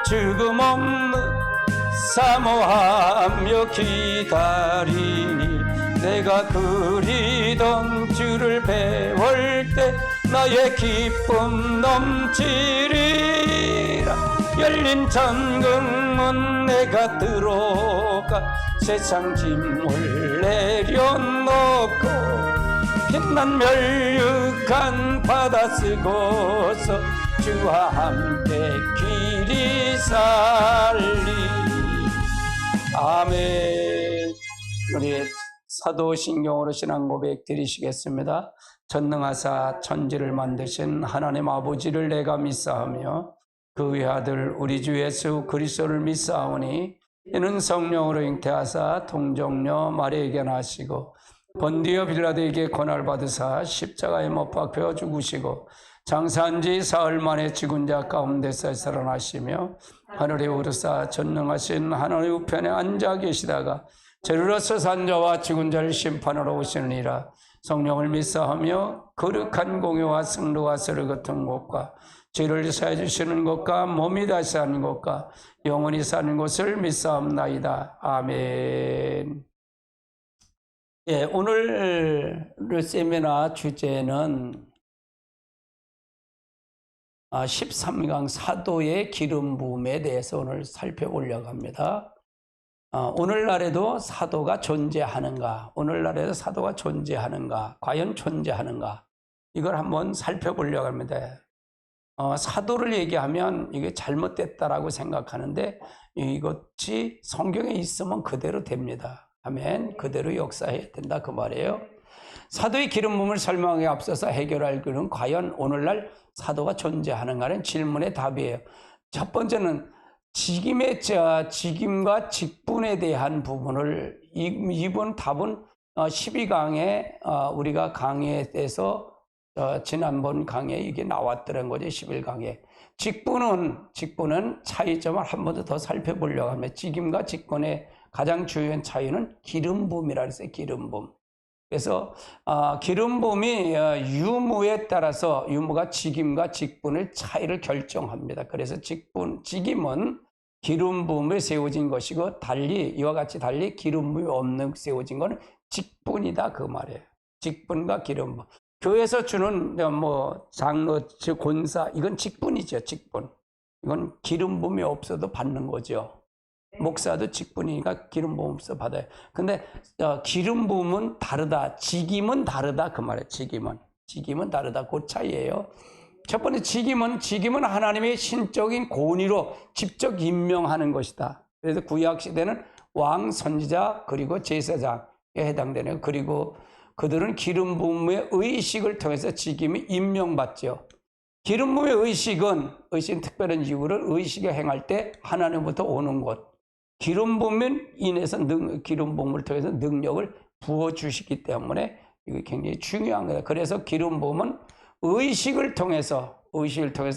죽음 없는 사모하며 기다리니 내가 그리던 주를 배울 때 나의 기쁨 넘치리라. 열린 천국문 내가 들어가 세상 짐을 내려놓고 빛난 멸육한 바다 쓰고서 주와 함께 길이 살리. 아멘. 우리 사도신경으로 신앙 고백 드리시겠습니다. 전능하사 천지를 만드신 하나님 아버지를 내가 믿사하며 그 외아들 우리 주 예수 그리스도를 믿사오니 이는 성령으로 잉태하사 동정녀 마리아에게 나시고 본디오 빌라도에게 고난을 받으사 십자가에 못 박혀 죽으시고 장사한 지 사흘 만에 죽은 자 가운데서 살아나시며 하늘에 오르사 전능하신 하나님의 우편에 앉아 계시다가 저리로서 산 자와 죽은 자를 심판하러 오시느니라. 성령을 믿사하며 거룩한 공유와 승로와 서로 같은 것과 죄를 사해 주시는 것과 몸이 다시 사는 것과 영원히 사는 것을 믿사옵나이다. 아멘. 예, 오늘 세미나 주제는 13강 사도의 기름 부음에 대해서 오늘 살펴보려고 합니다. 오늘날에도 사도가 존재하는가? 오늘날에도 사도가 존재하는가? 과연 존재하는가? 이걸 한번 살펴보려고 합니다. 사도를 얘기하면 이게 잘못됐다라고 생각하는데 이것이 성경에 있으면 그대로 됩니다. 아멘. 그대로 역사해야 된다 그 말이에요. 사도의 기름 부음을 설명하기에 앞서서 해결할 것은 과연 오늘날 사도가 존재하는가는 질문의 답이에요. 첫 번째는 직임과 직분에 대한 부분을 이번 답은 12강에 우리가 강의에서 지난번 강의에 이게 나왔더란 거죠. 11강에 직분은 차이점을 한 번 더 살펴보려고 하면 직임과 직분의 가장 중요한 차이는 기름 부음이라 했어요. 기름 부음. 그래서 기름 부음이 유무에 따라서 유무가 직임과 직분의 차이를 결정합니다. 그래서 직임은 기름 부음에 세워진 것이고 달리 이와 같이 달리 기름 부음이 없는 세워진 것은 직분이다 그 말이에요. 직분과 기름 부음. 교회에서 주는 장로, 즉 권사 이건 직분이죠. 직분. 이건 기름 부음이 없어도 받는 거죠. 목사도 직분이니까 기름 부음 없어 받아요. 근데 기름 부음은 다르다. 직임은 다르다 그 말이에요. 직임은 다르다. 그 차이예요. 첫 번째 직임은 하나님의 신적인 권위로 직접 임명하는 것이다. 그래서 구약 시대는 왕, 선지자 그리고 제사장에 해당되네요. 그리고 그들은 기름 부음의 의식을 통해서 직임이 임명받죠. 기름 부음의 의식은 특별한 이유를 의식을 행할 때 하나님부터 오는 것. 기름 부음을 인해서 기름 부음을 통해서 능력을 부어 주시기 때문에 이게 굉장히 중요한 거예요. 그래서 기름 부음은 의식을 통해서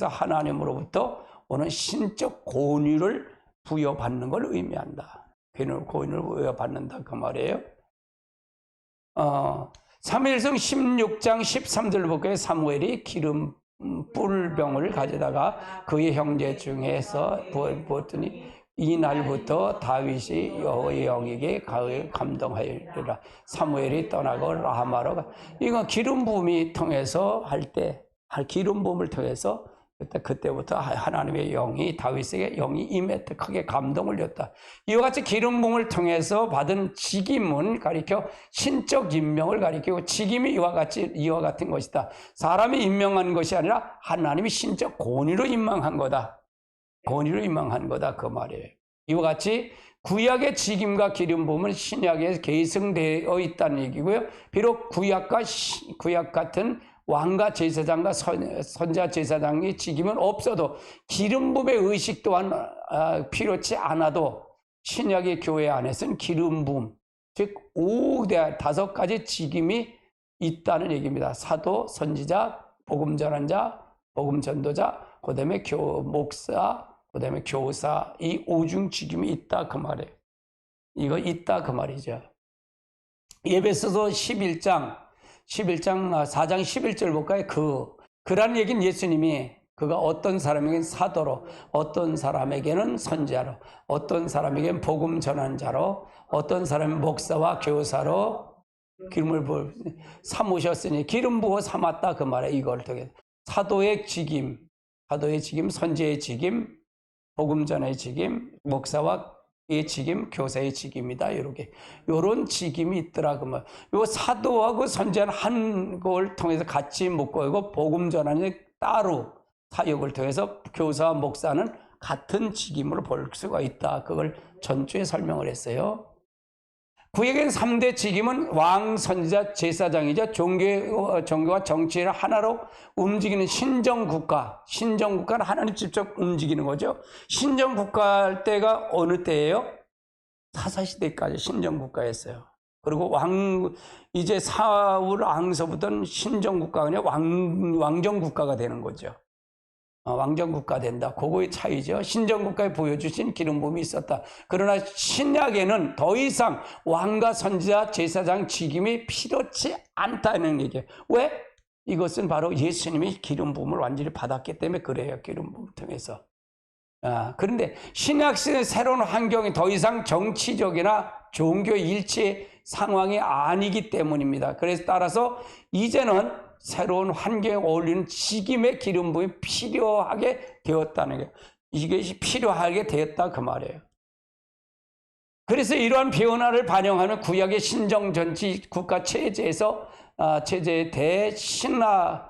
하나님으로부터 오는 신적 권위를 부여받는 걸 의미한다. 권위를 부여받는다 그 말이에요. 사무엘상 16장 13절 볼까요? 사무엘이 기름 뿔병을 가져다가 그의 형제 중에서 부었더니 이날부터 다윗이 여호와의 영에게 감동하였더라. 사무엘이 떠나고 라마로 가. 이거 기름 부음이 통해서 기름 부음을 통해서 그때부터 하나님의 영이 다윗에게 영이 임했다. 크게 감동을 줬다. 이와 같이 기름 부음을 통해서 받은 직임은 가리켜 신적 임명을 가리키고 직임이 이와 같은 것이다. 사람이 임명한 것이 아니라 하나님이 신적 권위로 임명한 거다. 그 말이에요. 이와 같이 구약의 직임과 기름 부음은 신약에 계승되어 있다는 얘기고요. 비록 구약 같은 왕과 제사장과 선자 제사장의 직임은 없어도 기름 부음의 의식 또한 필요치 않아도 신약의 교회 안에서는 기름 부음, 즉 5가지 직임이 있다는 얘기입니다. 사도, 선지자, 복음 전한 자, 복음 전도자, 그 다음에 목사, 그 다음에 교사, 이 5중 직임이 있다 그 말이에요. 이거 있다 그 말이죠. 에베소서 11장 4장 11절 볼까요? 그라는 얘기는 예수님이 그가 어떤 사람에게는 사도로, 어떤 사람에게는 선지자로, 어떤 사람에게는 복음 전환자로, 어떤 사람은 목사와 교사로 기름을 삼으셨으니 기름 부어 삼았다 그 말에 이걸 통해 사도의 직임, 선지의 직임, 복음 전의 직임, 목사와 의 직임, 교사의 직임이다. 이렇게 요런 직임이 있더라 그 말. 요 사도하고 선지자는 한 걸 통해서 같이 묶고 있고 복음 전환이 따로 사역을 통해서 교사와 목사는 같은 직임으로 볼 수가 있다. 그걸 전주에 설명을 했어요. 구약의 3대 직임은 왕, 선지자, 제사장이죠. 종교와 정치를 하나로 움직이는 신정국가. 신정국가는 하나님 직접 움직이는 거죠. 신정국가 때가 어느 때예요? 사사시대까지 신정국가였어요. 그리고 이제 사울 왕서부터는 신정국가가 아니라 왕정국가가 되는 거죠. 왕정국가 된다. 그거의 차이죠. 신정국가에 보여주신 기름 부음이 있었다. 그러나 신약에는 더 이상 왕과 선지자, 제사장 직임이 필요치 않다는 얘기예요. 왜? 이것은 바로 예수님이 기름 부음을 완전히 받았기 때문에 그래요. 기름 부음을 통해서. 그런데 신약시대 새로운 환경이 더 이상 정치적이나 종교 일치 상황이 아니기 때문입니다. 그래서 따라서 이제는 새로운 환경에 어울리는 직임의 기름 부음이 필요하게 되었다는 거예요. 이것이 필요하게 되었다 그 말이에요. 그래서 이러한 변화를 반영하는 구약의 신정 전치 국가 체제에서 체제에 대신하여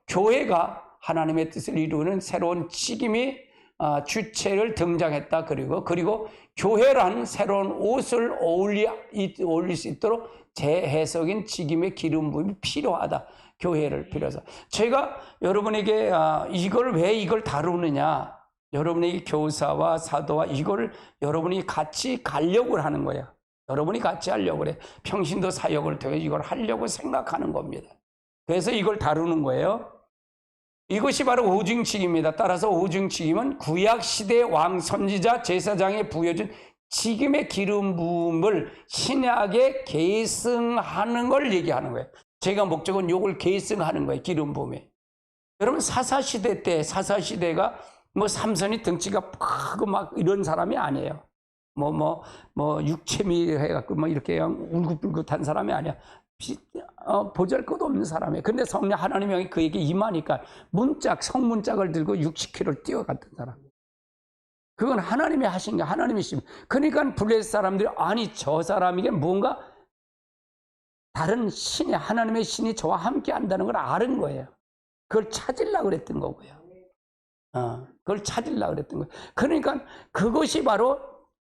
교회가 하나님의 뜻을 이루는 새로운 직임이 주체를 등장했다. 그리고 교회란 새로운 옷을 어울릴 수 있도록 재해석인 직임의 기름 부음이 필요하다. 교회를 빌어서 제가 여러분에게 왜 이걸 다루느냐, 여러분에게 교사와 사도와 이걸 여러분이 같이 가려고 하는 거예요. 여러분이 같이 하려고 그래. 평신도 사역을 통해 이걸 하려고 생각하는 겁니다. 그래서 이걸 다루는 거예요. 이것이 바로 오중칙입니다. 따라서 오중칙임은 구약시대의 왕, 선지자, 제사장에 부여준 직임의 기름 부음을 신약에 계승하는 걸 얘기하는 거예요. 제가 목적은 이걸 계승하는 거예요. 기름 부음에. 여러분 사사시대가 삼선이 등치가 크고 막 이런 사람이 아니에요. 육체미 해갖고 이렇게 울긋불긋한 사람이 아니야. 보잘것없는 사람이에요. 근데 성령 하나님이 그에게 임하니까 성문짝을 들고 60km를 뛰어갔던 사람. 그건 하나님이 하신 게 하나님이심. 그러니까 블레셋 사람들이 저 사람에게 뭔가 다른 하나님의 신이 저와 함께 한다는 걸 아는 거예요. 그걸 찾으려고 그랬던 거고요. 그걸 찾으려고 그랬던 거예요. 그러니까 그것이 바로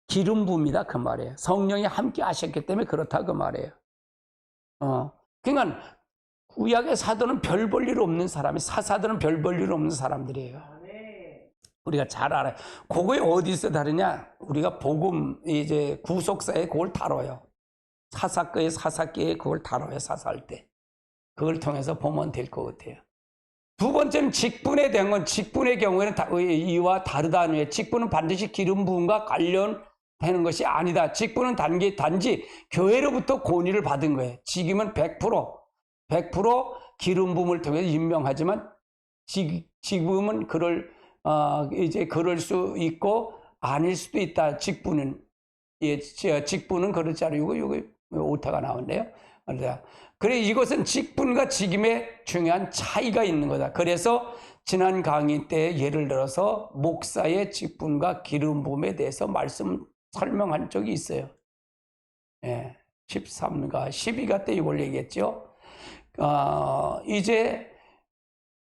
기름 부음이다 그 말이에요. 성령이 함께 하셨기 때문에 그렇다 그 말이에요. 그러니까 구약의 사도는 별 볼 일 없는 사람이, 사사들은 별 볼 일 없는 사람들이에요. 우리가 잘 알아요. 그거에 어디서 다르냐? 우리가 복음 이제 구속사에 그걸 다뤄요. 사사기에 그걸 다뤄요. 사사할 때 그걸 통해서 보면 될 것 같아요. 두 번째는 직분에 대한 건, 직분의 경우에는 이와 다르다는 거예요. 직분은 반드시 기름 부음과 관련되는 것이 아니다. 직분은 단지 교회로부터 권위를 받은 거예요. 직임은 100% 기름 부음을 통해서 임명하지만 직분은 그럴 수 있고 아닐 수도 있다. 직분은 그렇지 않고 여기 오타가 나왔네요. 그래 이것은 직분과 직임의 중요한 차이가 있는 거다. 그래서 지난 강의 때 예를 들어서 목사의 직분과 기름 부음에 대해서 설명한 적이 있어요. 13가 12가 때 이걸 얘기했죠. 이제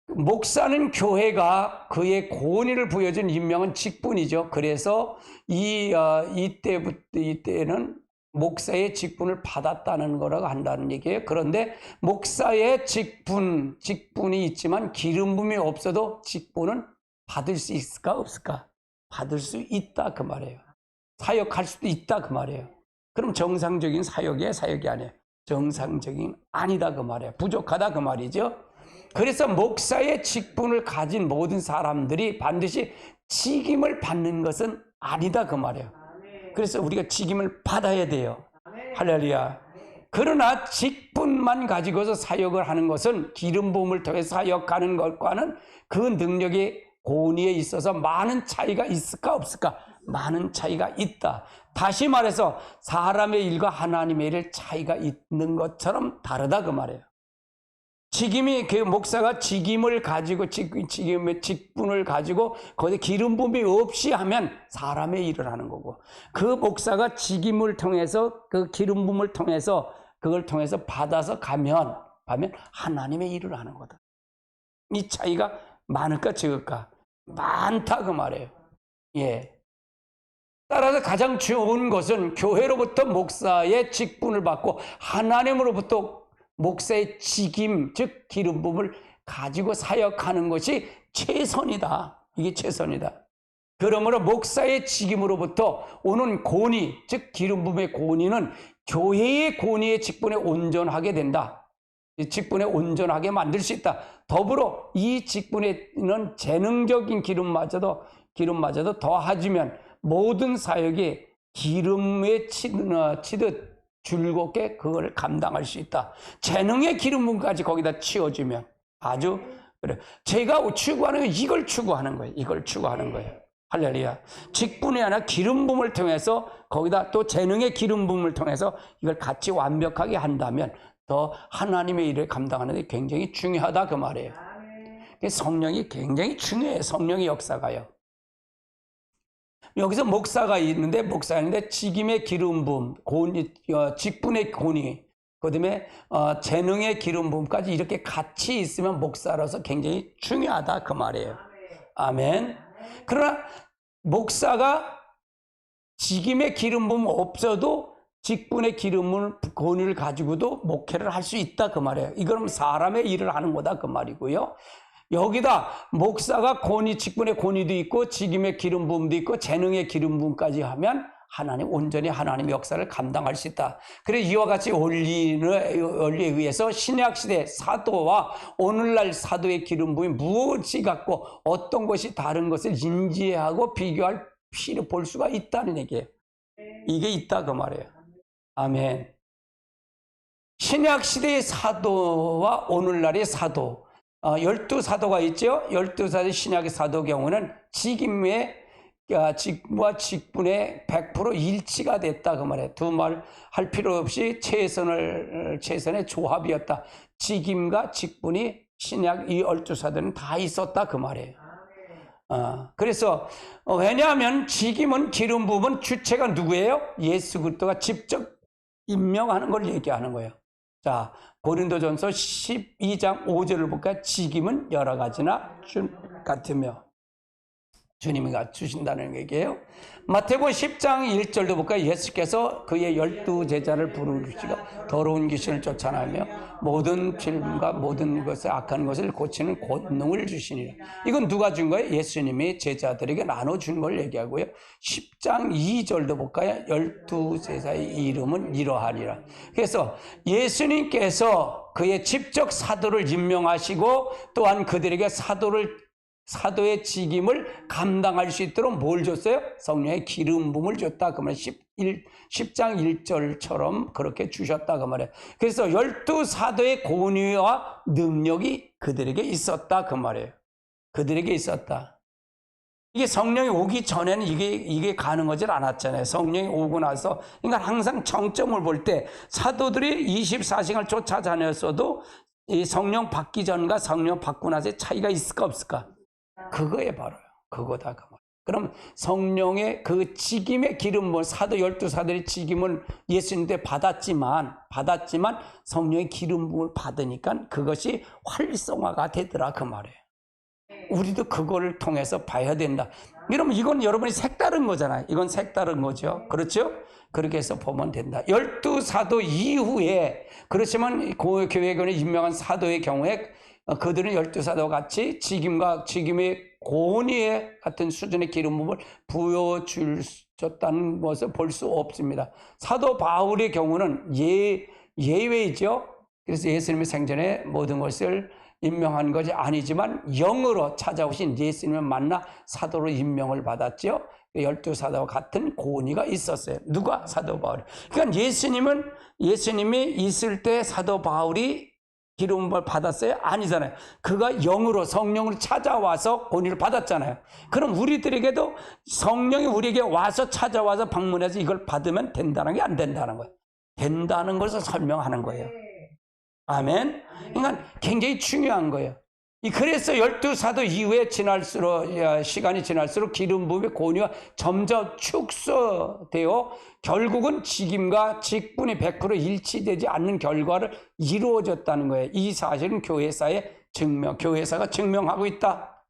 목사는 교회가 그의 권위를 부여준 임명은 직분이죠. 그래서 이때는 목사의 직분을 받았다는 거라고 한다는 얘기예요. 그런데 목사의 직분이 있지만 기름 부음이 없어도 직분은 받을 수 있을까 없을까? 받을 수 있다 그 말이에요. 사역할 수도 있다 그 말이에요. 그럼 정상적인 사역이에요, 사역이 아니에요? 정상적인 아니다 그 말이에요. 부족하다 그 말이죠. 그래서 목사의 직분을 가진 모든 사람들이 반드시 직임을 받는 것은 아니다 그 말이에요. 그래서 우리가 직임을 받아야 돼요. 할렐루야. 그러나 직분만 가지고서 사역을 하는 것은 기름 부음을 통해 사역하는 것과는 그 능력의 고니에 있어서 많은 차이가 있을까 없을까? 많은 차이가 있다. 다시 말해서 사람의 일과 하나님의 일 차이가 있는 것처럼 다르다 그 말이에요. 직임이 그 목사가 직임을 가지고 직임의 직분을 가지고 거기에 기름 부음이 없이 하면 사람의 일을 하는 거고, 그 목사가 직임을 통해서 그 기름 부음을 통해서 그걸 통해서 받아서 가면 하나님의 일을 하는 거다. 이 차이가 많을까 적을까? 많다 그 말이에요. 예. 따라서 가장 좋은 것은 교회로부터 목사의 직분을 받고 하나님으로부터 목사의 직임, 즉 기름 부음을 가지고 사역하는 것이 최선이다. 이게 최선이다. 그러므로 목사의 직임으로부터 오는 권위, 즉 기름 부음의 권위는 교회의 권위의 직분에 온전하게 된다. 이 직분에 온전하게 만들 수 있다. 더불어 이 직분에는 재능적인 기름마저도 더해지면 모든 사역이 기름에 치듯 줄겁게 그걸 감당할 수 있다. 재능의 기름분까지 거기다 치워주면 아주 그래. 제가 추구하는 건 이걸 추구하는 거예요. 이걸 추구하는 거예요. 할렐루야. 직분이 아니라 기름 부음을 통해서 거기다 또 재능의 기름 부음을 통해서 이걸 같이 완벽하게 한다면 더 하나님의 일을 감당하는 데 굉장히 중요하다 그 말이에요. 성령이 굉장히 중요해요. 성령의 역사가요. 여기서 목사가 있는데 직임의 기름 부음, 직분의 권위, 그다음에 재능의 기름 부음까지 이렇게 같이 있으면 목사로서 굉장히 중요하다 그 말이에요. 아멘. 그러나 목사가 직임의 기름 부음 없어도 직분의 기름을 권위를 가지고도 목회를 할 수 있다 그 말이에요. 이건 사람의 일을 하는 거다 그 말이고요. 여기다 목사가 직분의 권위도 있고 직임의 기름 부음도 있고 재능의 기름 부음까지 하면 온전히 하나님의 역사를 감당할 수 있다. 그래서 이와 같이 원리에 의해서 신약 시대 사도와 오늘날 사도의 기름 부음이 무엇이 같고 어떤 것이 다른 것을 인지하고 비교할 필요 볼 수가 있다는 얘기예요. 이게 있다 그 말이에요. 아멘. 신약 시대의 사도와 오늘날의 사도, 12사도가 있죠. 12사도 신약의 사도 경우는 직임과 직분의 100% 일치가 됐다 그 말이에요. 두 말 할 필요 없이 최선의 조합이었다. 직임과 직분이 신약 이 12사도는 다 있었다 그 말이에요. 그래서 왜냐하면 직임은 기름 부음은 주체가 누구예요? 예수 그리스도가 직접 임명하는 걸 얘기하는 거예요. 자, 고린도전서 12장 5절을 볼까요? 직임은 여러 가지나 같으며 주님이 주신다는 얘기예요. 마태복음 10장 1절도 볼까요? 예수께서 그의 12제자를 부르시고 더러운 귀신을 쫓아내며 모든 질문과 모든 것을 악한 것을 고치는 권능을 주시니라. 이건 누가 준 거예요? 예수님이 제자들에게 나눠준 걸 얘기하고요. 10장 2절도 볼까요? 12제자의 이름은 이러하니라. 그래서 예수님께서 그의 직접 사도를 임명하시고 또한 그들에게 사도의 직임을 감당할 수 있도록 뭘 줬어요? 성령의 기름 부음을 줬다. 그 말 10장 1절처럼 그렇게 주셨다. 그 말이에요. 그래서 12사도의 권위와 능력이 그들에게 있었다. 그 말이에요. 그들에게 있었다. 이게 성령이 오기 전에는 이게 가능하지 않았잖아요. 성령이 오고 나서, 그러니까 항상 정점을 볼 때 사도들이 24시간을 쫓아다녔어도 이 성령 받기 전과 성령 받고 나서의 차이가 있을까 없을까? 그거에 바로요. 그거다. 그럼 성령의 그 직임의 기름, 사도 12사도의 직임을 예수님 때 받았지만 성령의 기름 부음을 받으니까 그것이 활성화가 되더라 그 말이에요. 우리도 그거를 통해서 봐야 된다. 그러면 이건 여러분이 색다른 거잖아요. 이건 색다른 거죠. 그렇죠? 그렇게 해서 보면 된다. 12사도 이후에, 그렇지만 교회권에 임명한 사도의 경우에 그들은 12사도와 같이 직임의 권위의 같은 수준의 기름 부음을 부여줬다는 것을 볼 수 없습니다. 사도 바울의 경우는 예외이죠. 그래서 예수님의 생전에 모든 것을 임명한 것이 아니지만 영으로 찾아오신 예수님을 만나 사도로 임명을 받았죠. 12사도와 같은 고은이가 있었어요. 누가? 사도 바울이. 그러니까 예수님이 있을 때 사도 바울이 기름을 받았어요? 아니잖아요. 그가 영으로, 성령으로 찾아와서 권위를 받았잖아요. 그럼 우리들에게도 성령이 우리에게 와서 찾아와서 방문해서 이걸 받으면 된다는 게 안 된다는 거예요. 된다는 것을 설명하는 거예요. 아멘. 그러니까 굉장히 중요한 거예요. 그래서 12사도 이후에 시간이 지날수록 기름 부음의 권위가 점점 축소되어 결국은 직임과 직분이 100% 일치되지 않는 결과를 이루어졌다는 거예요. 이 사실은 교회사가 증명하고 있다.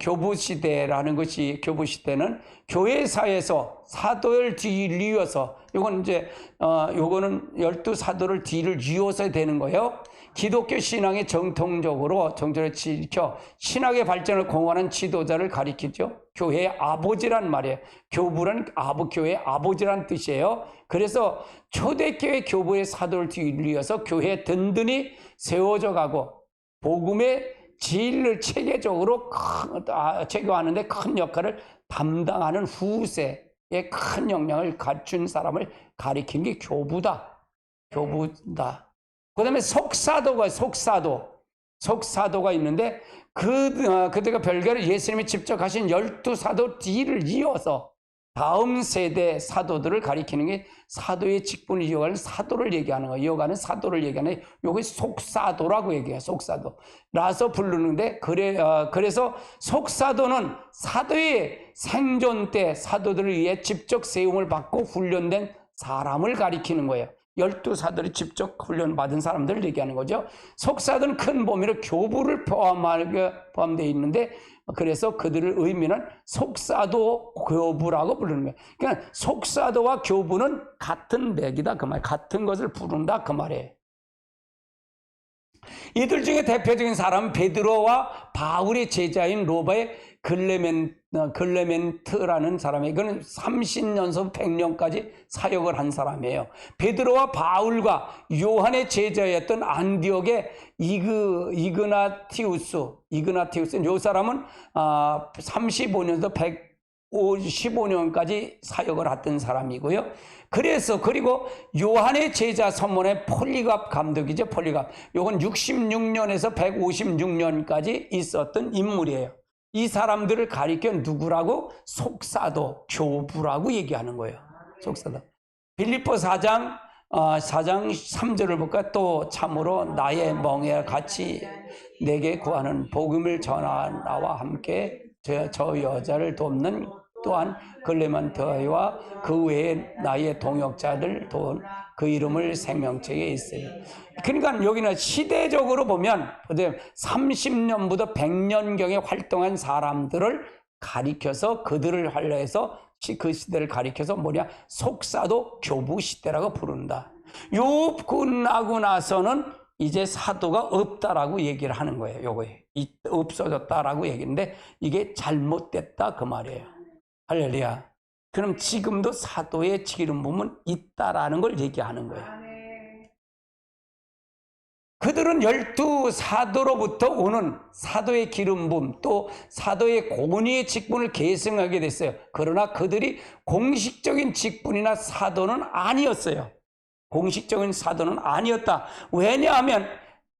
교부시대라는 것이, 교부시대는 교회사에서 사도를 뒤이어서, 요거는 12사도를 뒤를 이어서 되는 거예요. 기독교 신앙의 정통적으로 지켜 신학의 발전을 공헌한 지도자를 가리키죠. 교회의 아버지란 말이에요. 교부란 교회의 아버지란 뜻이에요. 그래서 초대교회 교부의 사도를 뒤이어서 교회에 든든히 세워져 가고 복음의 진리를 체계적으로 제거하는데 큰 역할을 담당하는 후세에 큰 영향을 갖춘 사람을 가리키는 게 교부다. 그 다음에 속사도가 있는데 그들과 별개로 예수님이 직접 가신 12사도 뒤를 이어서 다음 세대 사도들을 가리키는 게 사도의 직분을 이어가는 사도를 얘기하는 거예요. 사도를 얘기하는 요게 속사도라고 얘기해요. 속사도라서 부르는데 그래서 속사도는 사도의 생존 때 사도들을 위해 직접 세움을 받고 훈련된 사람을 가리키는 거예요. 12사도들이 직접 훈련받은 사람들을 얘기하는 거죠. 속사도는 큰 범위로 교부를 포함되어 있는데 그래서 그들의 의미는 속사도 교부라고 부르는 거예요. 그러니까 속사도와 교부는 같은 맥이다 그 말, 같은 것을 부른다 그 말이에요. 이들 중에 대표적인 사람은 베드로와 바울의 제자인 로바의 글레멘트라는 사람이에요. 이거는 30년서 100년까지 사역을 한 사람이에요. 베드로와 바울과 요한의 제자였던 안디옥의 이그나티우스, 이 사람은 35년에서 115년까지 사역을 했던 사람이고요. 그리고 요한의 제자 선문의 폴리갑 감독이죠. 요건 66년에서 156년까지 있었던 인물이에요. 이 사람들을 가리켜 누구라고? 속사도, 교부라고 얘기하는 거예요. 속사도. 빌립보 4장 3절을 볼까? 또 참으로 나의 멍에와 같이 내게 구하는 복음을 전하 나와 함께 저 여자를 돕는 또한 글레멘트와 그 외에 나의 동역자들 도운 그 이름을 생명책에 있어요. 그러니까 여기는 시대적으로 보면 30년부터 100년경에 활동한 사람들을 가리켜서 그들을 활용해서 그 시대를 가리켜서 속사도 교부 시대라고 부른다. 요 끝나고 나서는 이제 사도가 없다라고 얘기를 하는 거예요. 요거에 없어졌다라고 얘기했는데 이게 잘못됐다 그 말이에요. 할렐루야. 그럼 지금도 사도의 기름 부음은 있다라는 걸 얘기하는 거예요. 그들은 12사도로부터 오는 사도의 기름 부음 또 사도의 고은의 직분을 계승하게 됐어요. 그러나 그들이 공식적인 직분이나 사도는 아니었어요. 공식적인 사도는 아니었다. 왜냐하면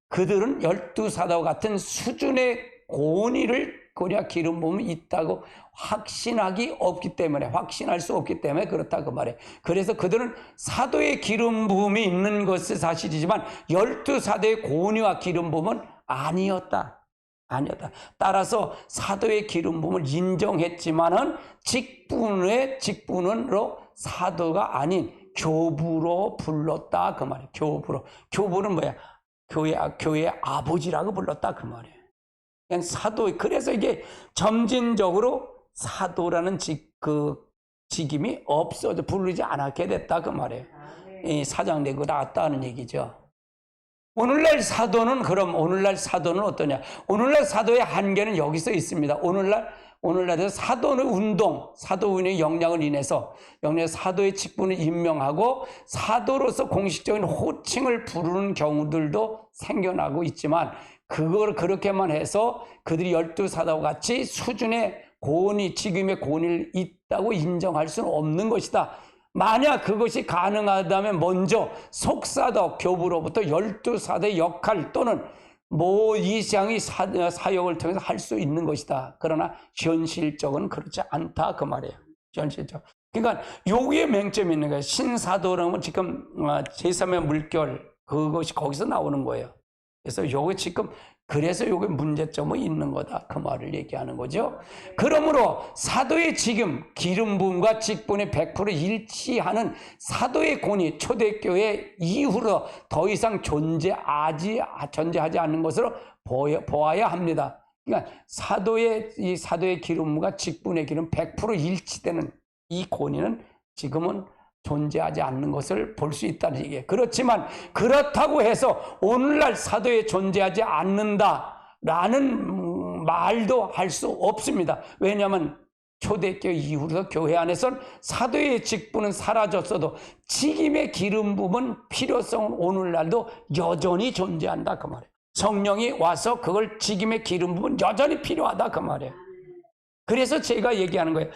그들은 12사도와 같은 수준의 고은의를 기름 부음이 있다고 확신할 수 없기 때문에 그렇다 그 말이에요. 그래서 그들은 사도의 기름 부음이 있는 것은 사실이지만 12사도의 고은의와 기름 부음은 아니었다. 따라서 사도의 기름 부음을 인정했지만은 직분으로 사도가 아닌 교부로 불렀다 그 말이에요. 교부는 뭐야? 교회의 아버지라고 불렀다 그 말이에요. 그냥 그래서 이게 점진적으로 사도라는 직임이 없어져 부르지 않게 됐다 그 말이에요. 이 사장 내고 나왔다는 얘기죠. 오늘날 사도는 어떠냐? 오늘날 사도의 한계는 여기서 있습니다. 오늘날 오늘날에서 사도의 운동, 사도운의 역량을 인해서 사도의 직분을 임명하고 사도로서 공식적인 호칭을 부르는 경우들도 생겨나고 있지만 그걸 그렇게만 해서 그들이 12사도와 같이 수준의 고온이 지금의 고온이 있다고 인정할 수는 없는 것이다. 만약 그것이 가능하다면 먼저 속사도 교부로부터 12사도의 역할 또는 이 이상의 사역을 통해서 할 수 있는 것이다. 그러나 현실적은 그렇지 않다 그 말이에요. 현실적. 그러니까 여기에 맹점이 있는 거예요. 신사도라면 지금 제3의 물결 그것이 거기서 나오는 거예요. 그래서 요게 지금 그래서 요게 문제점이 있는 거다 그 말을 얘기하는 거죠. 그러므로 사도의 지금 기름 부음과 직분의 100% 일치하는 사도의 권위 초대교회 이후로 더 이상 존재하지 않는 것으로 보아야 합니다. 그러니까 사도의 기름과 직분의 기름 100% 일치되는 이 권위는 지금은 존재하지 않는 것을 볼 수 있다는 얘기예요. 그렇지만 그렇다고 해서 오늘날 사도에 존재하지 않는다라는 말도 할 수 없습니다. 왜냐하면 초대교회 이후로 교회 안에서는 사도의 직분은 사라졌어도 직임의 기름 부음은 필요성은 오늘날도 여전히 존재한다 그 말이에요. 성령이 와서 그걸 직임의 기름 부음은 여전히 필요하다 그 말이에요. 그래서 제가 얘기하는 거예요.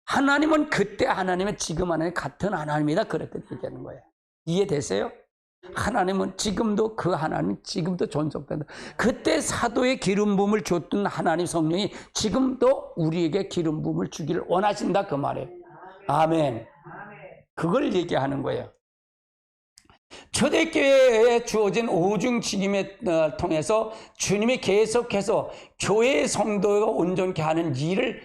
하나님은 그때 하나님은 지금 하나님 같은 하나님이다 그렇게 얘기하는 거예요. 이해되세요? 하나님은 지금도 그 하나님 지금도 존속된다. 그때 사도의 기름 부음을 줬던 하나님 성령이 지금도 우리에게 기름 부음을 주기를 원하신다 그 말이에요. 아멘. 그걸 얘기하는 거예요. 초대교회에 주어진 오중 직임에 통해서 주님이 계속해서 교회의 성도가 온전케 하는 일을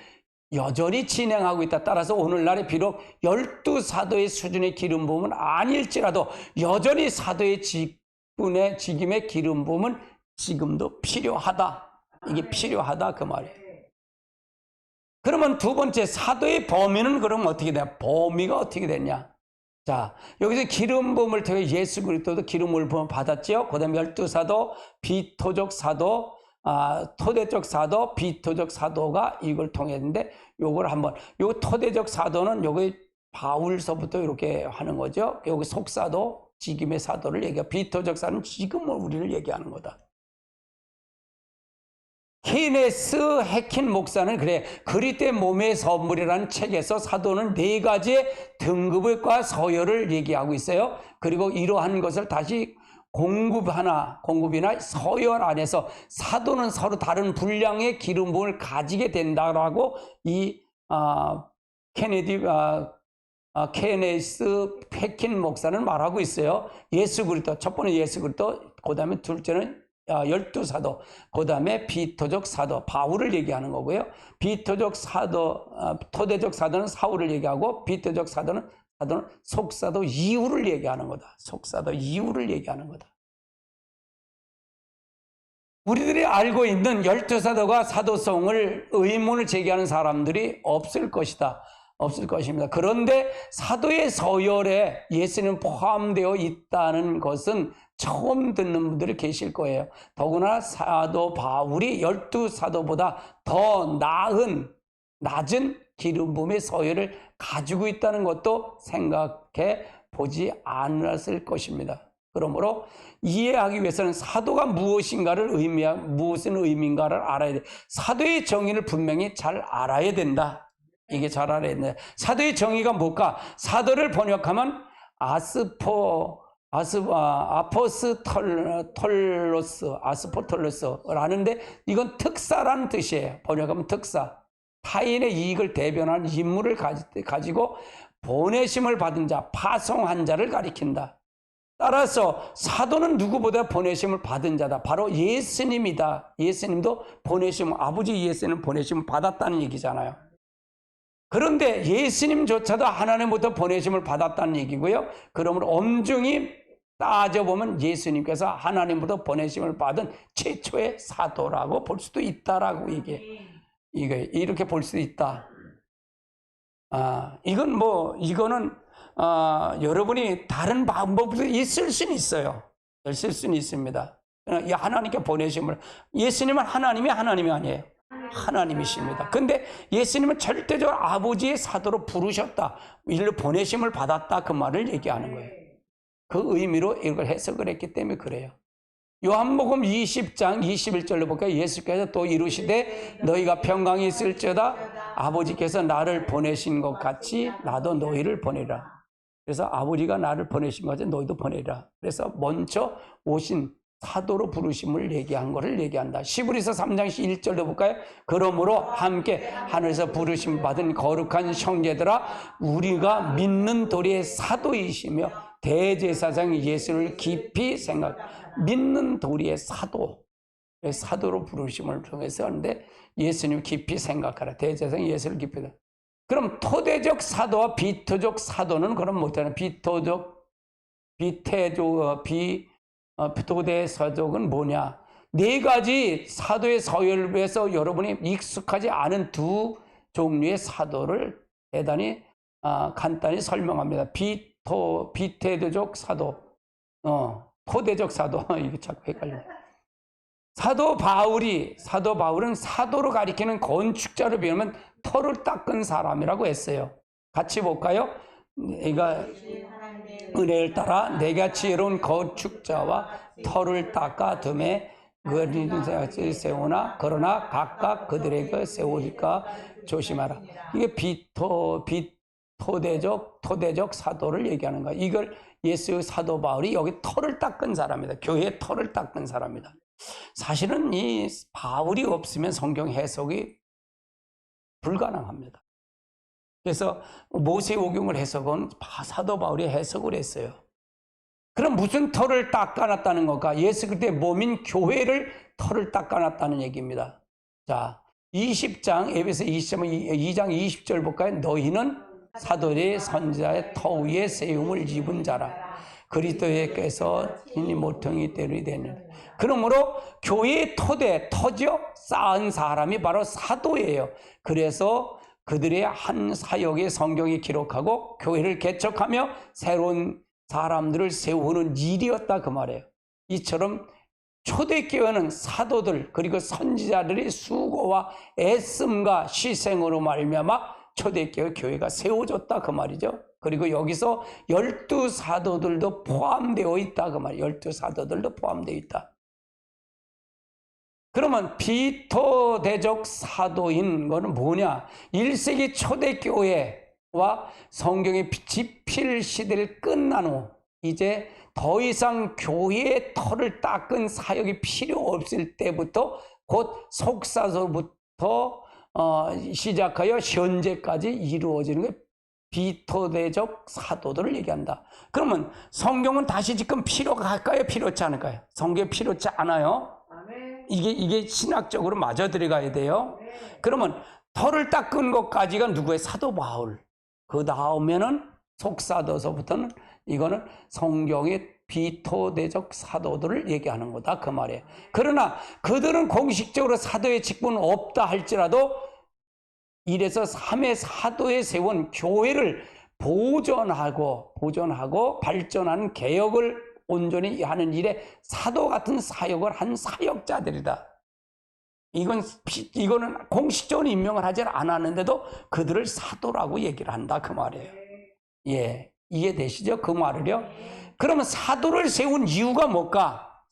여전히 진행하고 있다. 따라서 오늘날에 비록 12사도의 수준의 기름 부음은 아닐지라도 여전히 사도의 직임의 기름 부음은 지금도 필요하다. 이게 필요하다 그 말이에요. 그러면 두 번째 사도의 범위는 그럼 어떻게 되냐? 범위가 어떻게 되냐? 자, 여기서 기름 부음을 통해 예수 그리스도도 기름을 부음 받았죠. 그다음에 12사도, 비토족 사도, 토대적 사도, 비토적 사도가 이걸 통했는데 요걸 한번 요 토대적 사도는 요게 바울서부터 이렇게 하는 거죠. 여기 속사도, 직임의 사도를 얘기하고 비토적 사도는 지금을 우리를 얘기하는 거다. 케네스 해킨 목사는 그래 그리스도의 몸의 선물이라는 책에서 사도는 4가지의 등급과 서열을 얘기하고 있어요. 그리고 이러한 것을 다시 공급이나 서열 안에서 사도는 서로 다른 분량의 기름 부음을 가지게 된다라고 이 케네스 패킨 목사는 말하고 있어요. 예수 그리스도 첫 번째 예수 그리스도, 그다음에 둘째는 12사도, 그다음에 비토적 사도 바울을 얘기하는 거고요. 비토적 사도, 토대적 사도는 사울을 얘기하고 비토적 사도는 속사도 이후를 얘기하는 거다. 속사도 이후를 얘기하는 거다. 우리들이 알고 있는 12사도가 사도성을 의문을 제기하는 사람들이 없을 것이다. 없을 것입니다. 그런데 사도의 서열에 예수님 포함되어 있다는 것은 처음 듣는 분들이 계실 거예요. 더구나 사도 바울이 12사도보다 더 낮은 기름 부음의 서열을 가지고 있다는 것도 생각해 보지 않았을 것입니다. 그러므로 이해하기 위해서는 사도가 무슨 의미인가를 알아야 돼. 사도의 정의를 분명히 잘 알아야 된다. 이게 잘 알아야 된다. 사도의 정의가 뭘까? 사도를 번역하면 아스포톨로스라는데 이건 특사라는 뜻이에요. 번역하면 특사. 타인의 이익을 대변하는 임무를 가지고 보내심을 받은 자, 파송한 자를 가리킨다. 따라서 사도는 누구보다 보내심을 받은 자다. 바로 예수님이다. 예수님도 아버지 예수님 보내심을 받았다는 얘기잖아요. 그런데 예수님조차도 하나님부터 보내심을 받았다는 얘기고요. 그러므로 엄중히 따져보면 예수님께서 하나님부터 보내심을 받은 최초의 사도라고 볼 수도 있다라고 이렇게 볼 수도 있다. 이거는 여러분이 다른 방법도 있을 수는 있어요. 있을 수는 있습니다. 하나님께 보내심을, 예수님은 하나님이 아니에요. 하나님이십니다. 근데 예수님은 절대적으로 아버지의 사도로 부르셨다, 일로 보내심을 받았다, 그 말을 얘기하는 거예요. 그 의미로 이걸 해석을 했기 때문에 그래요. 요한복음 20장 21절로 볼까요? 예수께서 또 이르시되 너희가 평강이 있을지어다 아버지께서 나를 보내신 것 같이 나도 너희를 보내라. 그래서 아버지가 나를 보내신 것 같이 너희도 보내라. 그래서 먼저 오신 사도로 부르심을 얘기한 것을 얘기한다. 시브리서 3장 1절로 볼까요? 그러므로 함께 하늘에서 부르심 받은 거룩한 형제들아, 우리가 믿는 도리의 사도이시며 대제사장 예수를 깊이 생각, 믿는 도리의 사도, 사도로 부르심을 통해서 하는데 예수님 깊이 생각하라. 대제사장 예수를 깊이 생각. 그럼 토대적 사도와 비토적 사도는 그럼 뭐잖아요? 비토대 사도는 뭐냐? 네 가지 사도의 서열에서 여러분이 익숙하지 않은 두 종류의 사도를 대단히 간단히 설명합니다. 비토대적 사도, 토대적 사도 이게 자꾸 헷갈려요. 사도 바울은 사도로 가리키는 건축자로 비하면 터를 닦은 사람이라고 했어요. 같이 볼까요? 내가 은혜를 따라 내가 지혜로운 건축자와 터를 닦아 듬에 그들을 세우나 그러나 각각 그들에게 세우니까 조심하라. 이게 토대적 사도를 얘기하는 거야. 이걸 예수 사도 바울이 여기 터를 닦은 사람이다. 교회의 터를 닦은 사람이다. 사실은 이 바울이 없으면 성경 해석이 불가능합니다. 그래서 모세오경을 해석은 사도 바울이 해석을 했어요. 그럼 무슨 터를 닦아놨다는 건가? 예수 그리스도의 몸인 교회를 터를 닦아놨다는 얘기입니다. 자, 20장 에베소 2장 20절 볼까요? 너희는 사도의 선지자의 터 위에 세움을 입은 자라. 그리스도께서 이니 모퉁이 때문에 되는. 그러므로 교회의 터죠? 쌓은 사람이 바로 사도예요. 그래서 그들의 한 사역의 성경이 기록하고 교회를 개척하며 새로운 사람들을 세우는 일이었다 그 말이에요. 이처럼 초대교회는 사도들 그리고 선지자들의 수고와 애씀과 희생으로 말미암아 초대교회가 세워졌다 그 말이죠. 그리고 여기서 12사도들도 포함되어 있다 그 말이에요. 12사도들도 포함되어 있다. 그러면 비토대적 사도인 것은 뭐냐? 1세기 초대교회와 성경의 지필 시대를 끝난 후 이제 더 이상 교회의 터를 닦은 사역이 필요 없을 때부터 곧 속사서부터 시작하여 현재까지 이루어지는 게 비토대적 사도들을 얘기한다. 그러면 성경은 다시 지금 필요가 할까요? 필요치 않을까요? 성경이 필요치 않아요. 이게 신학적으로 맞아 들어가야 돼요. 그러면 터를 닦은 것까지가 누구의? 사도 바울. 그 다음에는 속사도서부터는 이거는 성경의 비토대적 사도들을 얘기하는 거다 그 말이에요. 그러나 그들은 공식적으로 사도의 직분은 없다 할지라도 이래서 3의 사도에 세운 교회를 보존하고 발전하는 개혁을 온전히 하는 일에 사도 같은 사역을 한 사역자들이다. 이거는 공식적으로 임명을 하지 않았는데도 그들을 사도라고 얘기를 한다 그 말이에요. 예, 이해되시죠? 그 말을요. 그러면 사도를 세운 이유가 뭘까?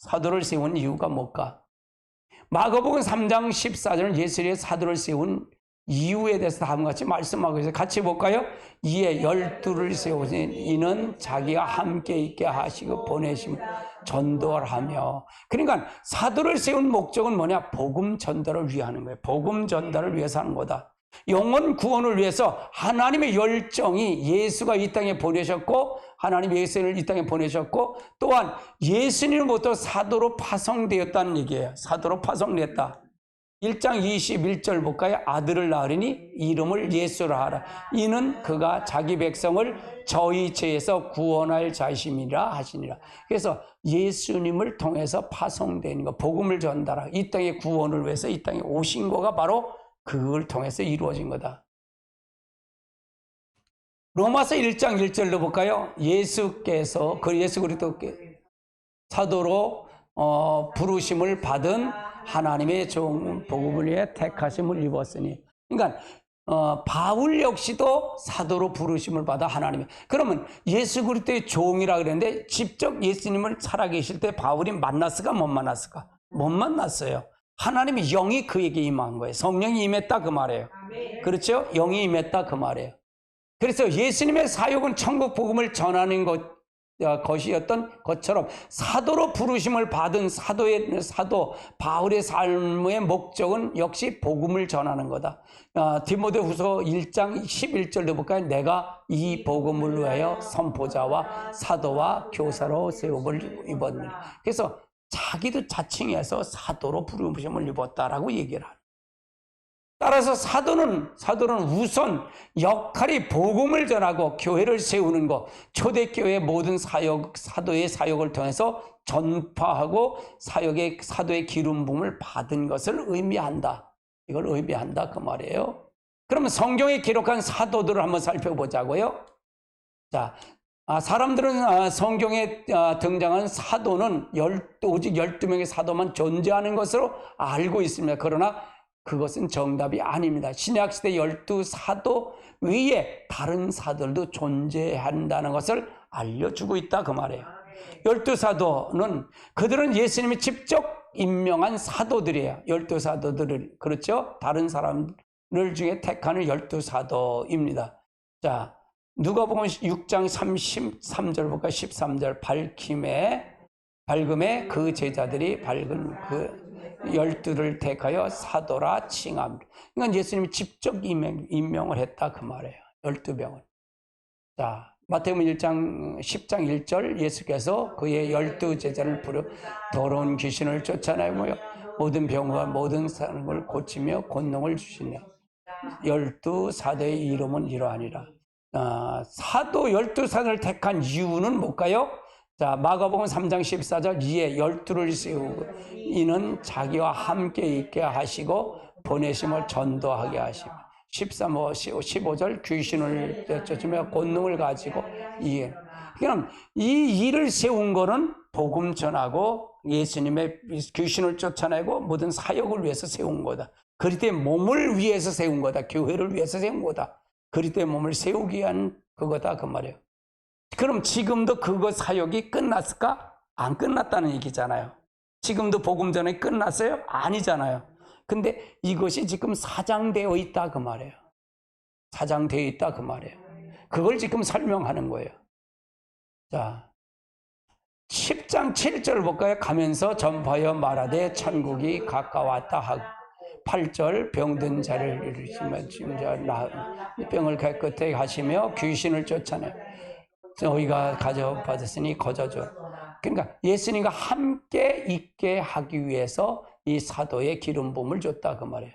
마가복음 3장 14절은 예수의 사도를 세운 이유에 대해서 다음과 같이 말씀하고 있어요. 같이 볼까요? 이에 12를 세우신 이는 자기가 함께 있게 하시고 보내심 전도를 하며. 그러니까 사도를 세운 목적은 뭐냐? 복음 전달을 위하는 거예요. 복음 전달을 위해서 하는 거다. 영혼 구원을 위해서 하나님의 열정이 예수가 이 땅에 보내셨고 하나님 예수를 이 땅에 보내셨고 또한 예수님으로부터 사도로 파송되었다는 얘기예요. 사도로 파송됐다. 1장 21절 볼까요? 아들을 낳으리니 이름을 예수라 하라. 이는 그가 자기 백성을 저희 죄에서 구원할 자심이라 하시니라. 그래서 예수님을 통해서 파송되는 거, 복음을 전달하고 이 땅의 구원을 위해서 이 땅에 오신 거가 바로 그걸 통해서 이루어진 거다. 로마서 1장 1절로 볼까요? 예수 그리스도께 사도로 부르심을 받은 하나님의 종 복음을 위해 택하심을 입었으니. 그러니까 바울 역시도 사도로 부르심을 받아 하나님의. 그러면 예수 그리스도의 종이라 그랬는데 직접 예수님을 살아계실 때 바울이 만났을까 못 만났을까? 못 만났어요. 하나님의 영이 그에게 임한 거예요. 성령이 임했다 그 말이에요. 그렇죠? 영이 임했다 그 말이에요. 그래서 예수님의 사역은 천국 복음을 전하는 것이었던 것처럼 사도로 부르심을 받은 사도 바울의 삶의 목적은 역시 복음을 전하는 거다. 디모데후서 1장 11절도 볼까요? 내가 이 복음을 위하여 선포자와 사도와 교사로 세움을 입었느니라. 그래서 자기도 자칭해서 사도로 부르심을 입었다라고 얘기를 합니다. 따라서 사도는 우선 역할이 복음을 전하고 교회를 세우는 것, 초대교회 모든 사도의 사역을 통해서 전파하고 사도의 기름 부음을 받은 것을 의미한다. 이걸 의미한다 그 말이에요. 그러면 성경에 기록한 사도들을 한번 살펴보자고요. 자, 사람들은 성경에 등장한 사도는 오직 12명의 사도만 존재하는 것으로 알고 있습니다. 그러나 그것은 정답이 아닙니다. 신약시대 12사도 외에 다른 사도들도 존재한다는 것을 알려주고 있다 그 말이에요. 12사도는 그들은 예수님이 직접 임명한 사도들이에요. 12사도들을, 그렇죠? 다른 사람들 중에 택하는 12사도입니다. 자, 누가복음 6장 33절 볼까? 13절 밝음에 그 제자들이 밝은 그 12를 택하여 사도라 칭함. 그러니까 예수님이 직접 임명을 했다 그 말이에요. 12명을. 자, 마태복음 1장 10장 1절 예수께서 그의 12제자를 부려 더러운 귀신을 쫓아내고요 모든 병과 모든 사람을 고치며 권능을 주시며 12사도의 이름은 이러하니라. 사도 12사도를 택한 이유는 뭘까요? 자, 마가복음 3장 14절 이에 12를 세우고 이는 자기와 함께 있게 하시고 보내심을 전도하게 하시고 15절 귀신을 쫓으며 권능을 가지고 이해. 그럼 이 일을 세운 거는 복음 전하고 예수님의 귀신을 쫓아내고 모든 사역을 위해서 세운 거다. 그리스도의 몸을 위해서 세운 거다. 교회를 위해서 세운 거다. 그리스도의 몸을 세우기 위한 그거다 그 말이에요. 그럼 지금도 그거 사역이 끝났을까? 안 끝났다는 얘기잖아요. 지금도 복음 전에 끝났어요? 아니잖아요. 근데 이것이 지금 사장되어 있다 그 말이에요. 사장되어 있다 그 말이에요. 그걸 지금 설명하는 거예요. 자, 10장 7절 볼까요? 가면서 전파하여 말하되 천국이 가까웠다 하고 8절 병든 자를 이루시며 병을 깨끗하게 하시며 귀신을 쫓아내 너희가 가져받았으니 거저줘. 그러니까 예수님과 함께 있게 하기 위해서 이 사도의 기름 부음을 줬다 그 말이에요.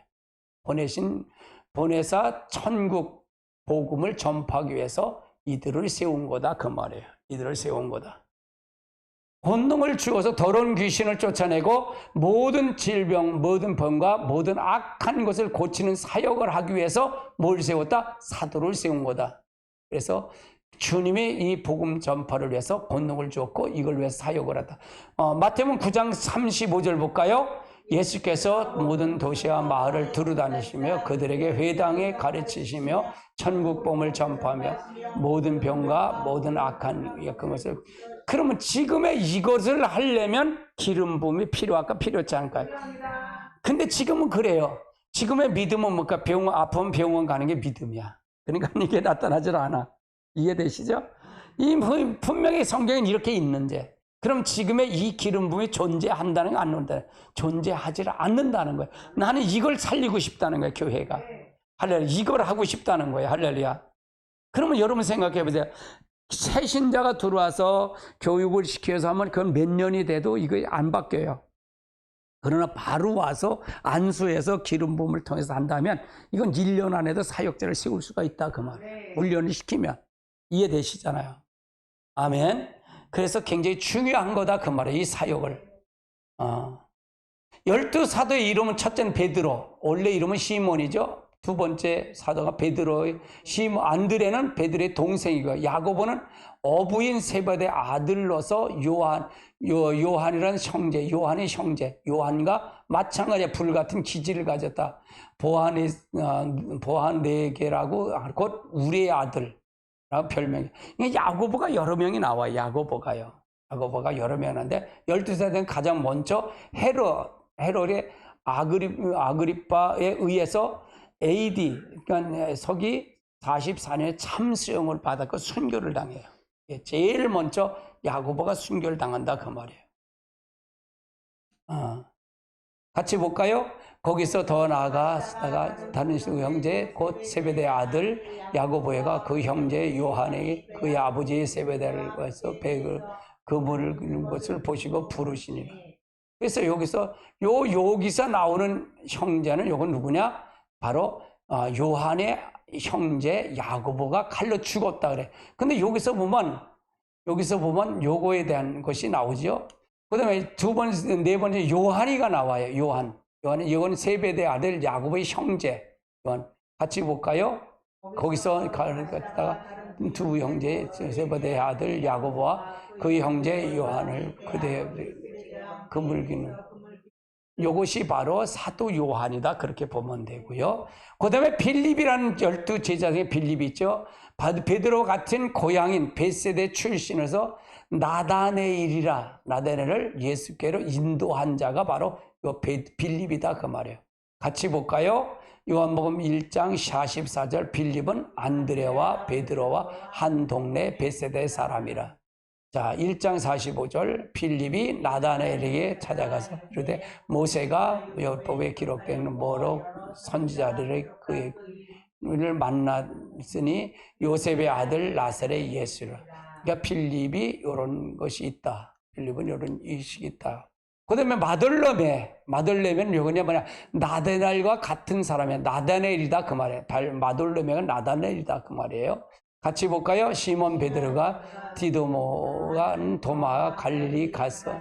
보내사 천국 복음을 전파하기 위해서 이들을 세운 거다 그 말이에요. 이들을 세운 거다. 권능을 주어서 더러운 귀신을 쫓아내고 모든 질병, 모든 병과 모든 악한 것을 고치는 사역을 하기 위해서 뭘 세웠다? 사도를 세운 거다. 그래서 주님이 이 복음 전파를 위해서 권능을 주었고 이걸 위해서 사역을 하다. 마태복음 9장 35절 볼까요? 예수께서 모든 도시와 마을을 두루다니시며 그들에게 회당에 가르치시며 천국 복음을 전파하며 모든 병과 모든 악한 그것을. 그러면 지금의 이것을 하려면 기름 부음이 필요할까 필요하지 않을까요? 근데 지금은 그래요. 지금의 믿음은 뭘까? 아프면 병원 가는 게 믿음이야. 그러니까 이게 나타나질 않아. 이해되시죠? 분명히 성경엔 이렇게 있는데 그럼 지금의 이 기름 부음이 존재한다는 거 안 논다. 존재하지 않는다는 거예요. 나는 이걸 살리고 싶다는 거예요. 교회가. 할렐루야. 이걸 하고 싶다는 거예요. 할렐루야. 그러면 여러분 생각해 보세요. 새 신자가 들어와서 교육을 시켜서 하면 그건 몇 년이 돼도 이거 안 바뀌어요. 그러나 바로 와서 안수해서 기름 부음을 통해서 한다면 이건 1년 안에도 사역자를 세울 수가 있다 그 말이에요. 훈련을 시키면. 이해되시잖아요. 아멘. 그래서 굉장히 중요한 거다 그 말이에요. 이 사역을. 12사도의 이름은 첫째는 베드로, 원래 이름은 시몬이죠. 두 번째 사도가 베드로의 안드레는 베드로의 동생이고 야고보는 어부인 세베대의 아들로서 요한이라는 형제, 요한의 형제, 요한과 마찬가지의 불같은 기질을 가졌다. 보아네게라고 곧 우리의 아들라고 별명이. 야고보가 여러 명이 나와요. 야고보가 여러 명 나는데 12살 된 가장 먼저 헤롯의 아그리빠에 의해서 AD, 그러니까 서기 44년에 참수형을 받았고 순교를 당해요. 제일 먼저 야고보가 순교를 당한다 그 말이에요. 같이 볼까요? 거기서 더 나아가다가 다른 형제 곧 세베대의 아들 야고보가 그 형제 요한의 그의 아버지 세베대를 와서 그물을 것을 보시고 부르시니라. 그래서 여기서 나오는 형제는 요건 누구냐? 바로 요한의 형제 야고보가 칼로 죽었다 그래. 근데 여기서 보면 요거에 대한 것이 나오죠. 그다음에 네 번째 요한이가 나와요. 요한은 세베대 아들 야고보의 형제. 요한 같이 볼까요? 거기서 갔다가 두 형제 세베대의 아들 야고보와 그 형제 요한을 그대 그물기는 요것이 바로 사도 요한이다 그렇게 보면 되고요. 그 다음에 빌립이라는 12제자 중에 빌립이 있죠. 베드로 같은 고향인 벳세대 출신에서 나다네일을 예수께로 인도한 자가 바로 요 빌립이다 그 말이에요. 같이 볼까요? 요한복음 1장 44절 빌립은 안드레와 베드로와 한 동네 벳세대 사람이라. 자, 1장 45절 필립이 나다나엘에게 찾아가서 이르되 모세가 율법에 기록된 모로 선지자들의 그를 만났으니 요셉의 아들 나사렛 예수라. 그러니까 필립이 이런 것이 있다. 필립은 이런 의식이 있다. 그 다음에 마돌레메는 요거냐 뭐냐 나다나엘과 같은 사람이야. 나다나엘이다 그 말이에요. 마돌레메가 나다나엘이다 그 말이에요. 같이 볼까요? 시몬 베드로가 디도모가 도마가 갈릴리 가서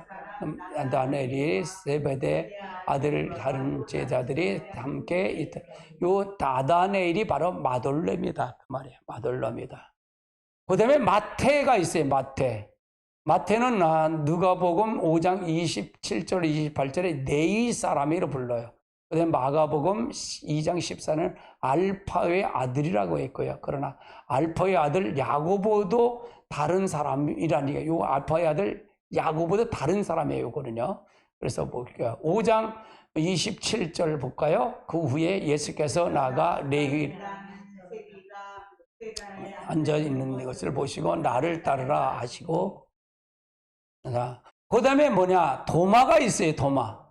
나다나엘이 세베대 아들 다른 제자들이 함께 있다. 요 나다나엘이 바로 마돌렘이다 그 말이에요. 마돌렘이다. 그 다음에 마태가 있어요. 마태는 누가복음 5장 27절 28절에 네이 사람이라 불러요. 그 다음에 마가복음 2장 14는 알파의 아들이라고 했고요. 그러나 알파의 아들 야고보도 다른 사람이라니까. 요 알파의 아들 야고보도 다른 사람이에요. 이거는요. 그래서 볼게요. 5장 27절 볼까요? 그 후에 예수께서 나가 레위 앉아 있는 것을 보시고 나를 따르라 하시고, 그 다음에 뭐냐? 도마가 있어요. 도마.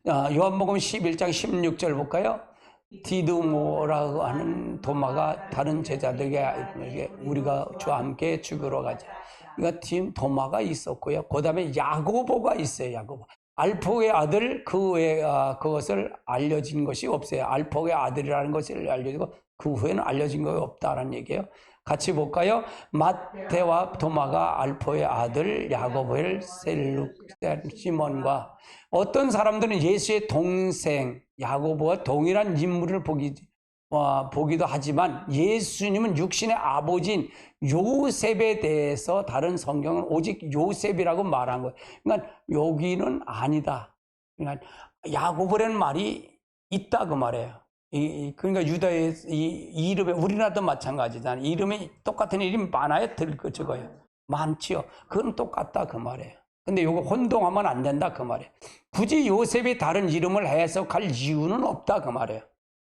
요한복음 11장 16절 볼까요? 디두모라고 하는 도마가 다른 제자들에게 우리가 주와 함께 죽으러 가자. 그러니까 도마가 있었고요. 그 다음에 야고보가 있어요. 야고보. 알포의 아들 그것을 알려진 것이 없어요. 알포의 아들이라는 것을 알려지고 그 후에는 알려진 것이 없다라는 얘기예요. 같이 볼까요? 마태와 도마가 알포의 아들 야고보를 시몬과 어떤 사람들은 예수의 동생 야고보와 동일한 인물을 보기도 하지만 예수님은 육신의 아버지인 요셉에 대해서 다른 성경은 오직 요셉이라고 말한 거예요. 그러니까 여기는 아니다. 그러니까 야고보라는 말이 있다 그 말이에요. 그러니까 유다의 이 이름에 우리나라도 마찬가지잖아요. 이름이 똑같은 이름이 많아요, 적어요. 많지요. 그건 똑같다 그 말이에요. 근데 이거 혼동하면 안 된다 그 말이에요. 굳이 요셉이 다른 이름을 해석할 이유는 없다 그 말이에요.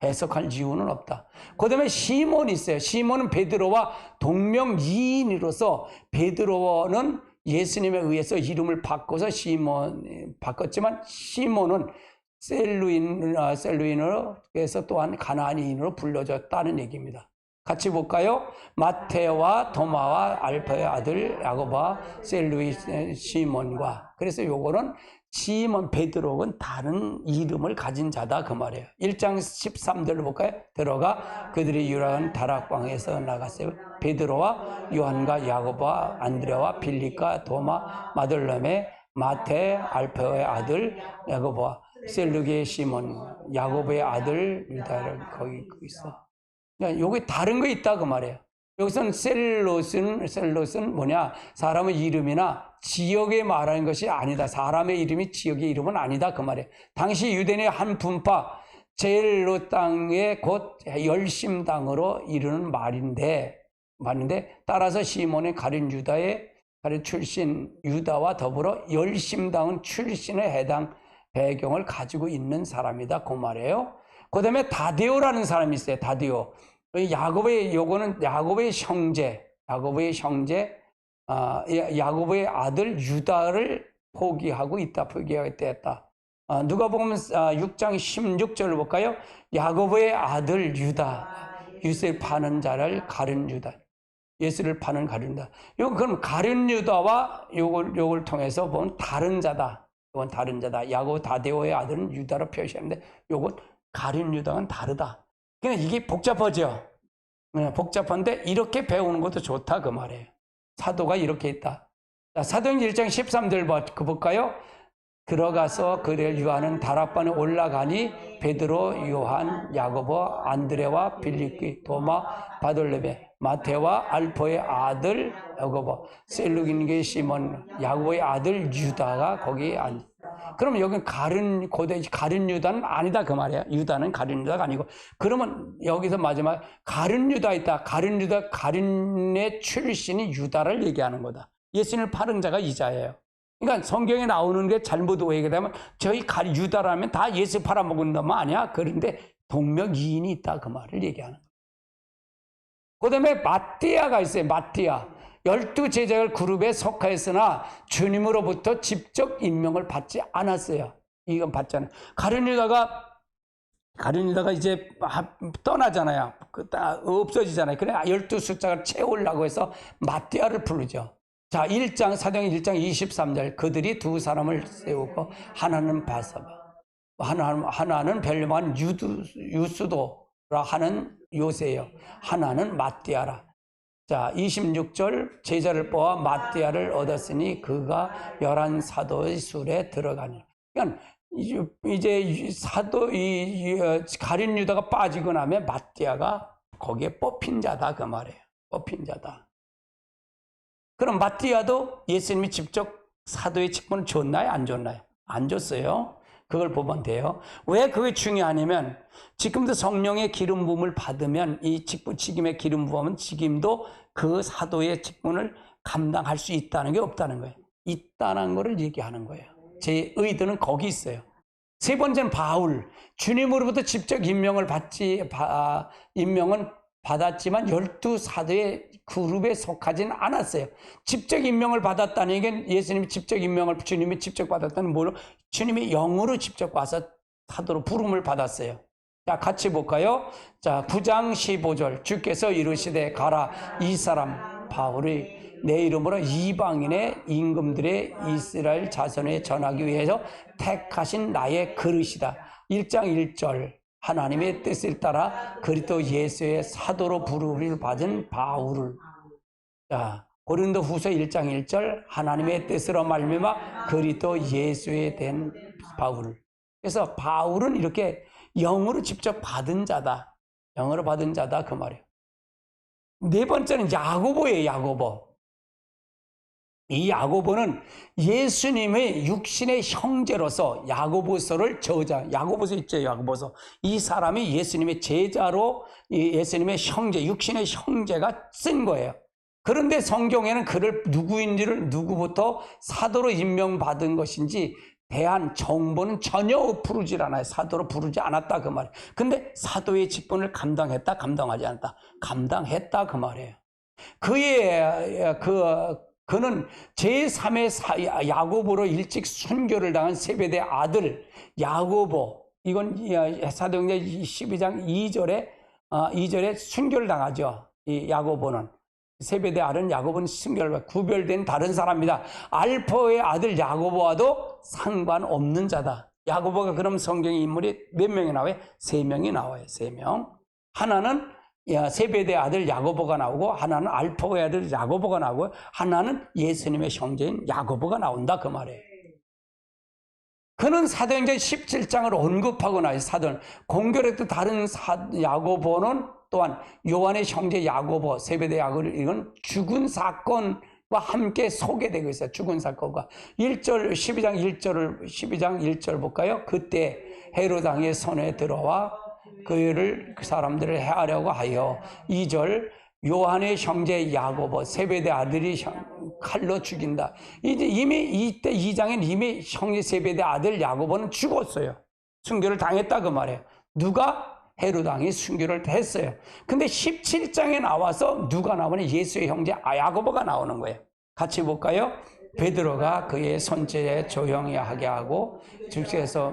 해석할 이유는 없다. 그 다음에 시몬이 있어요. 시몬은 베드로와 동명이인으로서 베드로는 예수님에 의해서 이름을 바꿔서 바꿨지만 시몬은 셀루인으로 해서 또한 가나안인으로 불려졌다는 얘기입니다. 같이 볼까요? 마테와 도마와 알파의 아들 야고보와 시몬과. 그래서 요거는 시몬 베드로는 다른 이름을 가진 자다 그 말이에요. 1장 13절을 볼까요? 들어가 그들이 유라한 다락방에서 나갔어요. 베드로와 요한과 야고보와 안드레와 빌립과 도마 마돌레메 마테 알파의 아들 야고보와 셀룩의 시몬, 야고보의 아들 유다를 거기 있어. 그러니까 여기 다른 거 있다 그 말이에요. 여기서는 셀롯은 뭐냐? 사람의 이름이나 지역에 말하는 것이 아니다. 사람의 이름이 지역의 이름은 아니다 그 말이에요. 당시 유대인의 한 분파 셀롯 땅에 곧 열심당으로 이르는 말인데 따라서 시몬의 가룟 유다의 가룟 출신 유다와 더불어 열심당은 출신에 해당 배경을 가지고 있는 사람이다 그 말이에요. 그 다음에 다데오라는 사람이 있어요. 다데오. 요거는 야고보의 형제, 야고보의 아들 유다를 포기하고 있다. 누가복음 6장 16절을 볼까요? 야고보의 아들 유다, 예수를 파는 자를 가룟 유다. 예수를 파는 가룟 유다. 요거 그럼 가룟 유다와 요걸 통해서 보면 다른 자다. 이건 다른 자다. 야고보 다데오의 아들은 유다로 표시하는데 요건 가룟 유다는 다르다. 그러니까 이게 복잡하죠. 복잡한데 이렇게 배우는 것도 좋다 그 말이에요. 사도가 이렇게 있다. 자, 사도행전 1장 13절 볼까요? 들어가서 그를 유하는 다락방에 올라가니 베드로, 요한, 야고보, 안드레와 빌립기, 도마, 바돌레베, 마테와 알포의 아들 야고보, 셀룩인의 시몬, 야고보의 아들 유다가 거기에 앉아. 그러면 여기는 고대 가룟 유다는 아니다 그 말이에요. 유다는 가룟 유다가 아니고. 그러면 여기서 마지막 가룟 유다 있다. 가룟의 출신이 유다를 얘기하는 거다. 예수님을 파는 자가 이자예요. 그러니까 성경에 나오는 게 잘못 오해가 되면 저희 유다라면 다 예수 팔아먹은 놈 아니야? 그런데 동명이인이 있다 그 말을 얘기하는 거예요. 그 다음에 마띠아가 있어요. 마띠아. 12제자들 그룹에 속하였으나 주님으로부터 직접 임명을 받지 않았어요. 이건 받잖아요. 가룟 유다가 이제 떠나잖아요. 없어지잖아요. 그래 12 숫자를 채우려고 해서 마띠아를 부르죠. 자, 사도행전 1장 23절. 그들이 두 사람을 세우고 하나는 바사바, 하나는 별명한 유스도라 하는 요새요. 하나는 마띠아라. 자, 26절. 제자를 뽑아 마띠아를 얻었으니 그가 11 사도의 술에 들어가니. 그러니까 이제 가룟 유다가 빠지고 나면 마띠아가 거기에 뽑힌 자다 그 말이에요. 뽑힌 자다. 그럼 마띠아도 예수님이 직접 사도의 직분을 줬나요? 안 줬나요? 안 줬어요. 그걸 보면 돼요. 왜 그게 중요하냐면 지금도 성령의 기름 부음을 받으면 이 직임의 기름 부음은 직임도 그 사도의 직분을 감당할 수 있다는 게 없다는 거예요. 있다는 거를 얘기하는 거예요. 제 의도는 거기 있어요. 세 번째는 바울. 주님으로부터 직접 임명은 받았지만 12 사도의 그룹에 속하지는 않았어요. 직접 임명을 받았다는 얘기는 예수님이 직접 주님이 직접 받았다는 뭐로? 주님이 영으로 직접 와서 사도로 부름을 받았어요. 자, 같이 볼까요? 자, 9장 15절. 주께서 이르시되 가라. 이 사람 바울이 내 이름으로 이방인의 임금들의 이스라엘 자손에 전하기 위해서 택하신 나의 그릇이다. 1장 1절. 하나님의 뜻을 따라 그리스도 예수의 사도로 부름을 받은 바울을. 자, 고린도 후서 1장 1절. 하나님의 뜻으로 말미암아 그리스도 예수에 된 바울. 그래서 바울은 이렇게 영으로 직접 받은 자다. 영으로 받은 자다 그 말이에요. 네 번째는 야고보예요. 야고보. 이 야고보는 예수님의 육신의 형제로서 야고보서를 야고보서 있죠. 야고보서. 이 사람이 예수님의 제자로 예수님의 형제, 육신의 형제가 쓴 거예요. 그런데 성경에는 그를 누구부터 사도로 임명받은 것인지 대한 정보는 전혀 부르질 않아요. 사도로 부르지 않았다 그 말이에요. 근데 사도의 직분을 감당했다, 감당하지 않았다. 감당했다 그 말이에요. 그는 제3의 야고보로 일찍 순교를 당한 세베대 아들 야고보. 이건 사도행전 12장 2절에 순교를 당하죠. 이 야고보는. 세베대 아들은 야고보는 순교를 구별된 다른 사람이다. 알포의 아들 야고보와도 상관없는 자다. 야고보가 그럼 성경의 인물이 몇 명이 나와요? 3명이 나와요. 3명. 하나는 세베대 아들 야고보가 나오고, 하나는 알포의 아들 야고보가 나오고, 하나는 예수님의 형제인 야고보가 나온다 그 말이에요. 그는 사도행전 17장을 언급하고 나서 사도는 공교롭게 다른 야고보는 또한 요한의 형제 야고보, 세베대 야고보를 이건 죽은 사건과 함께 소개되고 있어요. 죽은 사건과 1절 12장 1절 볼까요? 그때 헤롯 왕의 손에 들어와 그 사람들을 해하려고 하여 2절 요한의 형제 야고보 세베대 아들이 칼로 죽인다. 이제 이미 이때 2장엔 이미 형제 세베대 아들 야고보는 죽었어요. 순교를 당했다 그 말이에요. 누가? 헤롯 왕이 순교를 했어요. 근데 17장에 나와서 누가 나오냐? 예수의 형제 야고보가 나오는 거예요. 같이 볼까요? 베드로가 그의 손질에 조용히 하게 하고 즉시에서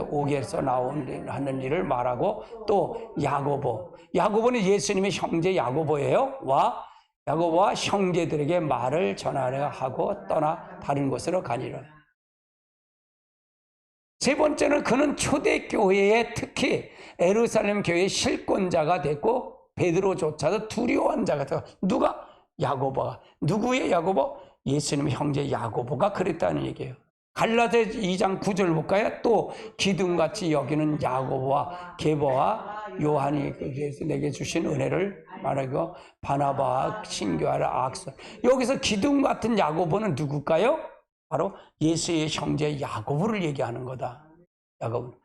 옥에서 하는 일을 말하고 또 야고보는 예수님의 형제 야고보예요. 야고보와 형제들에게 말을 전하려 하고 떠나 다른 곳으로 가니라. 세 번째는 그는 초대교회에 특히 예루살렘 교회의 실권자가 됐고 베드로조차도 두려워한 자가 되고 누가? 야고보가. 누구의 야고보? 예수님의 형제 야고보가 그랬다는 얘기예요. 갈라디아 2장 9절 볼까요? 또 기둥같이 여기는 야고보와 게바와 요한이 내게 주신 은혜를 말하고 바나바와 신교하라 악선. 여기서 기둥 같은 야고보는 누굴까요? 바로 예수의 형제 야고보를 얘기하는 거다. 야고보.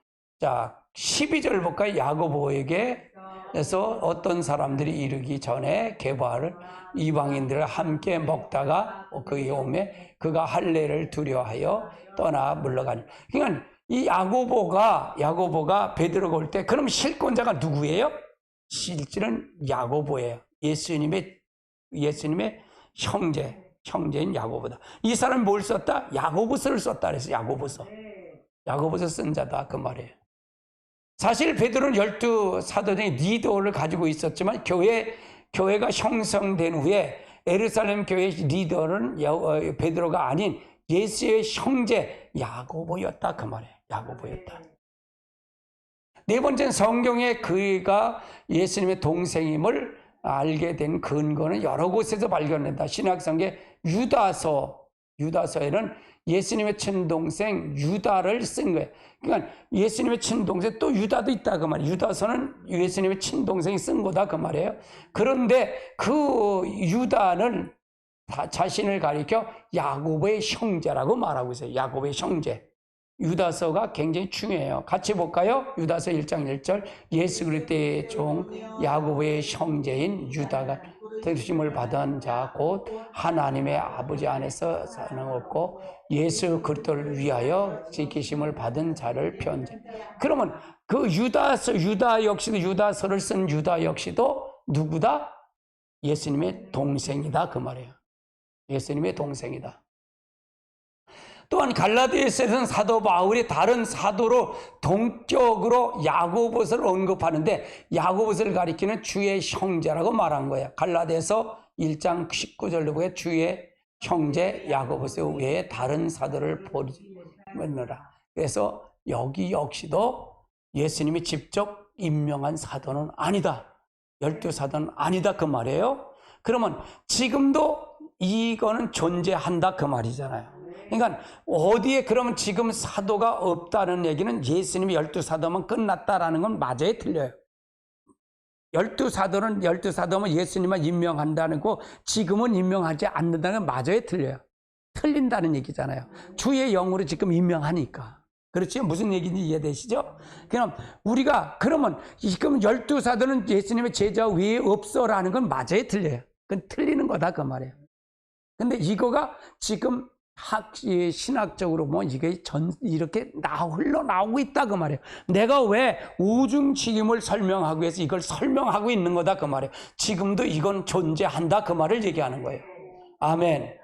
자, 12절 볼까요? 야고보에게 그래서 어떤 사람들이 이르기 전에 게바를 이방인들을 함께 먹다가 그의 오매 그가 할례를 두려워하여 떠나 물러가니. 그러니까 이 야고보가 베드로가 올 때 그럼 실권자가 누구예요? 실질은 야고보예요. 예수님의 형제인 야고보다. 이 사람이 뭘 썼다? 야고보서를 썼다 그래서 야고보서 쓴 자다 그 말이에요. 사실 베드로는 12사도 중에 리더를 가지고 있었지만 교회가 형성된 후에 예루살렘 교회의 리더는 베드로가 아닌 예수의 형제 야고보였다 그 말이에요. 야고보였다. 네 번째는 성경에 그가 예수님의 동생임을 알게 된 근거는 여러 곳에서 발견된다. 신약성경 유다서에는 예수님의 친동생 유다를 쓴 거예요. 그러니까 예수님의 친동생 또 유다도 있다 그 말이에요. 유다서는 예수님의 친동생이 쓴 거다 그 말이에요. 그런데 그 유다는 자신을 가리켜 야고보의 형제라고 말하고 있어요. 야고보의 형제. 유다서가 굉장히 중요해요. 같이 볼까요? 유다서 1장 1절 예수 그리스도의 종 야고보의 형제인 유다가 택심을 받은 자 곧 하나님의 아버지 안에서 사랑없고 예수 그리스도를 위하여 지키심을 받은 자를 편지. 그러면 그 유다 역시도 유다서를 쓴 유다 역시도 누구다? 예수님의 동생이다 그 말이에요. 예수님의 동생이다. 또한 갈라디아서에서는 사도 바울이 다른 사도로 동격으로 야고보서를 언급하는데 야고보서를 가리키는 주의 형제라고 말한 거예요. 갈라디아서 1장 19절로 보게 주의 형제 야고보서 외에 다른 사도를 보느라. 그래서 여기 역시도 예수님이 직접 임명한 사도는 아니다. 12사도는 아니다 그 말이에요. 그러면 지금도 이거는 존재한다 그 말이잖아요. 그러니까 어디에 그러면 지금 사도가 없다는 얘기는 예수님이 12사도면 끝났다라는 건 맞아요, 틀려요? 12사도면 예수님만 임명한다는 거 지금은 임명하지 않는다는 건 맞아요, 틀려요? 틀린다는 얘기잖아요. 주의 영으로 지금 임명하니까. 그렇죠? 무슨 얘기인지 이해되시죠? 그러면 지금 12사도는 예수님의 제자 외에 없어라는 건 맞아요, 틀려요? 그건 틀리는 거다 그 말이에요. 근데 이거가 지금 신학적으로 이게 이렇게 흘러나오고 있다 그 말이에요. 내가 왜 우중직임을 설명하기 위해서 이걸 설명하고 있는 거다 그 말이에요. 지금도 이건 존재한다 그 말을 얘기하는 거예요. 아멘.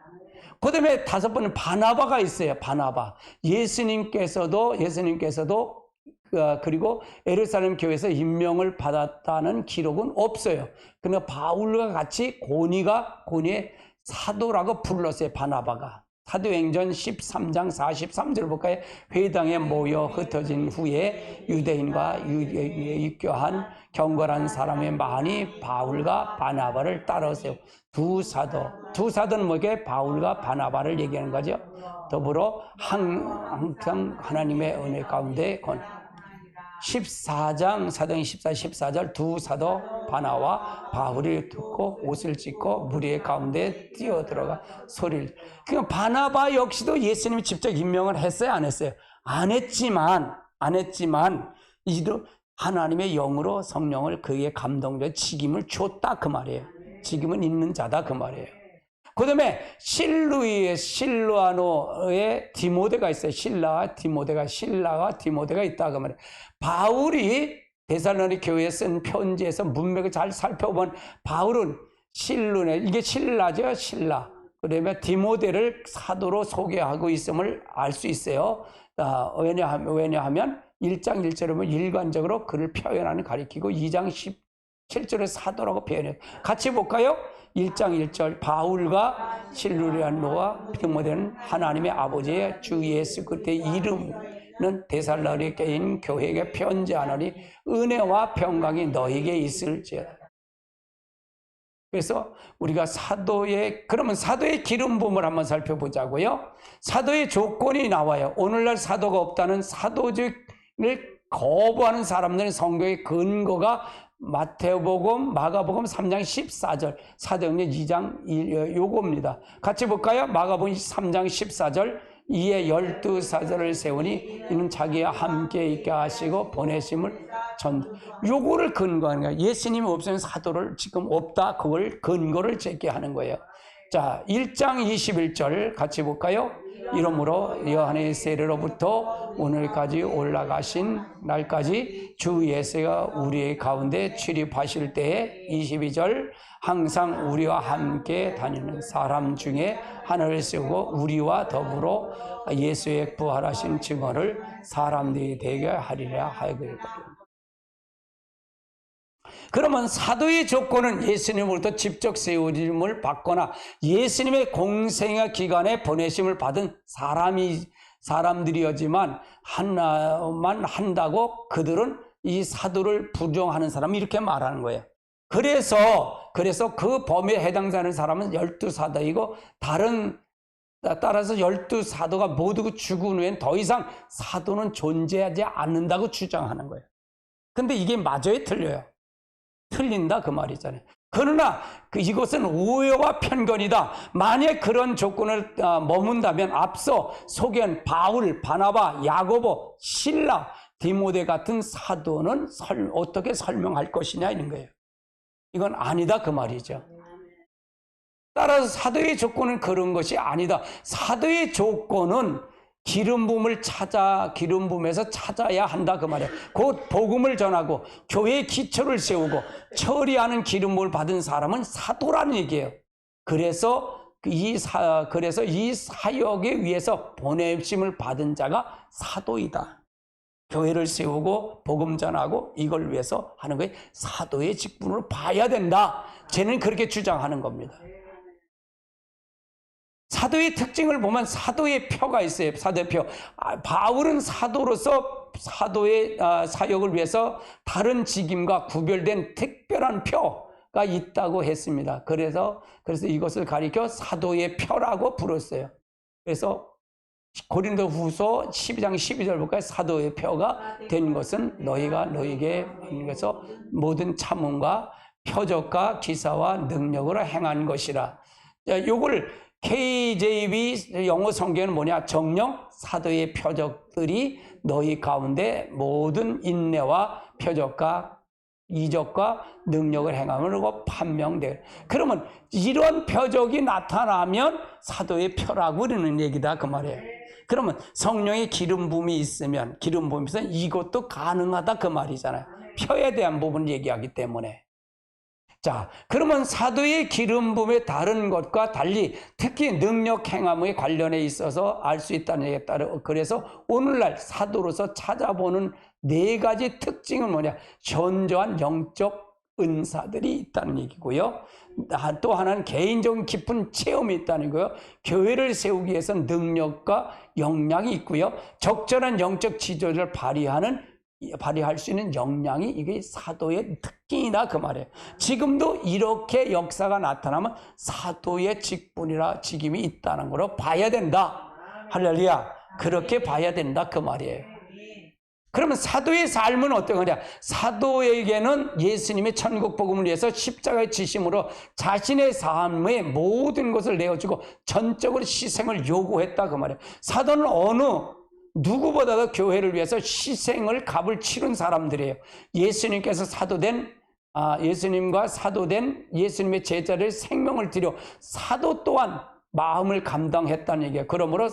그 다음에 다섯 번은 바나바가 있어요. 바나바. 예수님께서도 그리고 예루살렘 교회에서 임명을 받았다는 기록은 없어요. 그러나 바울과 같이 고니의 사도라고 불렀어요. 바나바가. 사도행전 13장 43절 볼까요? 회당에 모여 흩어진 후에 유대인과 유교한 경건한 사람의 많이 바울과 바나바를 따라오세요. 두 사도는 뭐게? 바울과 바나바를 얘기하는 거죠. 더불어 항상 하나님의 은혜 가운데 14장 사도행 14절 두 사도 바나와 바울이 듣고 옷을 찢고 무리의 가운데 뛰어들어가 소리를. 그러니까 바나바 역시도 예수님이 직접 임명을 했어요, 안 했어요? 안 했지만 이도 하나님의 영으로 성령을 그에게 감동적 직임을 줬다 그 말이에요. 직임은 있는 자다 그 말이에요. 그 다음에 실루아노의 디모데가 있어요. 신라가 디모데가 있다 그 말이에요. 바울이 데살로니가 교회에 쓴 편지에서 문맥을 잘 살펴보면 바울은 이게 신라죠, 신라. 그러면 디모데를 사도로 소개하고 있음을 알 수 있어요. 왜냐하면 1장 1절에 보면 일관적으로 그를 표현하는 가리키고 2장 17절에 사도라고 표현해요. 같이 볼까요? 1장 1절 바울과 실루아노와 디모데는 하나님의 아버지의 주 예수 그리스도의 이름은 데살로니가에 있는 교회에게 편지하노니 은혜와 평강이 너에게 있을지어다. 그래서 우리가 그러면 사도의 기름 부음을 한번 살펴보자고요. 사도의 조건이 나와요. 오늘날 사도가 없다는 사도직을 거부하는 사람들은 성경의 근거가 마태복음, 마가복음 3장 14절, 사도행전 2장 요겁니다. 같이 볼까요? 마가복음 3장 14절, 이에 12사도를 세우니 이는 자기와 함께 있게 하시고 보내심을 요거를 근거하는 거예요. 예수님이 없으면 사도를 지금 없다. 그걸 근거를 제기하는 거예요. 자, 1장 21절 같이 볼까요? 이러므로 요한의 세례로부터 오늘까지 올라가신 날까지 주 예수가 우리의 가운데 출입하실 때에 22절 항상 우리와 함께 다니는 사람 중에 하나를 세우고 우리와 더불어 예수의 부활하신 증언을 사람들이 되게 하리라 하였거든요. 그러면 사도의 조건은 예수님으로부터 직접 세우심을 받거나 예수님의 공생의 기간에 보내심을 받은 사람들이었지만 하나만 한다고 그들은 이 사도를 부정하는 사람 이렇게 말하는 거예요. 그래서 그 범위에 해당되는 사람은 12사도이고 따라서 12사도가 모두 죽은 후엔 더 이상 사도는 존재하지 않는다고 주장하는 거예요. 근데 이게 맞아요, 틀려요? 틀린다 그 말이잖아요. 그러나 이것은 오해와 편견이다. 만약 그런 조건을 머문다면 앞서 소개한 바울, 바나바, 야고보, 실라, 디모데 같은 사도는 어떻게 설명할 것이냐 이런 거예요. 이건 아니다 그 말이죠. 따라서 사도의 조건은 그런 것이 아니다. 사도의 조건은 기름 부음에서 찾아야 한다 그 말이에요. 곧 복음을 전하고 교회의 기초를 세우고 처리하는 기름 부음을 받은 사람은 사도라는 얘기예요. 그래서 이 사역에 위해서 보내심을 받은 자가 사도이다. 교회를 세우고 복음 전하고 이걸 위해서 하는 거예요. 사도의 직분으로 봐야 된다. 쟤는 그렇게 주장하는 겁니다. 사도의 특징을 보면 사도의 표가 있어요. 사도의 표. 바울은 사도로서 사도의 사역을 위해서 다른 직임과 구별된 특별한 표가 있다고 했습니다. 그래서 이것을 가리켜 사도의 표라고 불렀어요. 그래서 고린도후서 12장 12절 볼까요? 사도의 표가 된 것은 너희가 너희에게 그래서 모든 참음과 표적과 기사와 능력으로 행한 것이라. 요걸 KJV 영어 성경은 뭐냐? 정령 사도의 표적들이 너희 가운데 모든 인내와 표적과 이적과 능력을 행함으로 판명돼. 그러면 이런 표적이 나타나면 사도의 표라고 그러는 얘기다 그 말이에요. 그러면 성령의 기름 부음이 있으면 기름 부음에서 이것도 가능하다 그 말이잖아요. 표에 대한 부분을 얘기하기 때문에. 자, 그러면 사도의 기름 부음의 다른 것과 달리 특히 능력 행함에 관련해 있어서 알 수 있다는 얘기에 따라 그래서 오늘날 사도로서 찾아보는 네 가지 특징은 뭐냐? 현저한 영적 은사들이 있다는 얘기고요. 또 하나는 개인적인 깊은 체험이 있다는 거예요. 교회를 세우기 위해서 능력과 역량이 있고요. 적절한 영적 지도를 발휘할 수 있는 역량이 이게 사도의 특징이다 그 말이에요. 지금도 이렇게 역사가 나타나면 사도의 직분이라 직임이 있다는 걸로 봐야 된다. 할렐루야. 그렇게 봐야 된다 그 말이에요. 그러면 사도의 삶은 어떤 거냐? 사도에게는 예수님의 천국 복음을 위해서 십자가의 지심으로 자신의 삶의 모든 것을 내어주고 전적으로 희생을 요구했다 그 말이에요. 사도는 어느 누구보다도 교회를 위해서 희생을 값을 치른 사람들이에요. 예수님께서 예수님과 사도된 예수님의 제자를 생명을 들여 사도 또한 마음을 감당했다는 얘기예요. 그러므로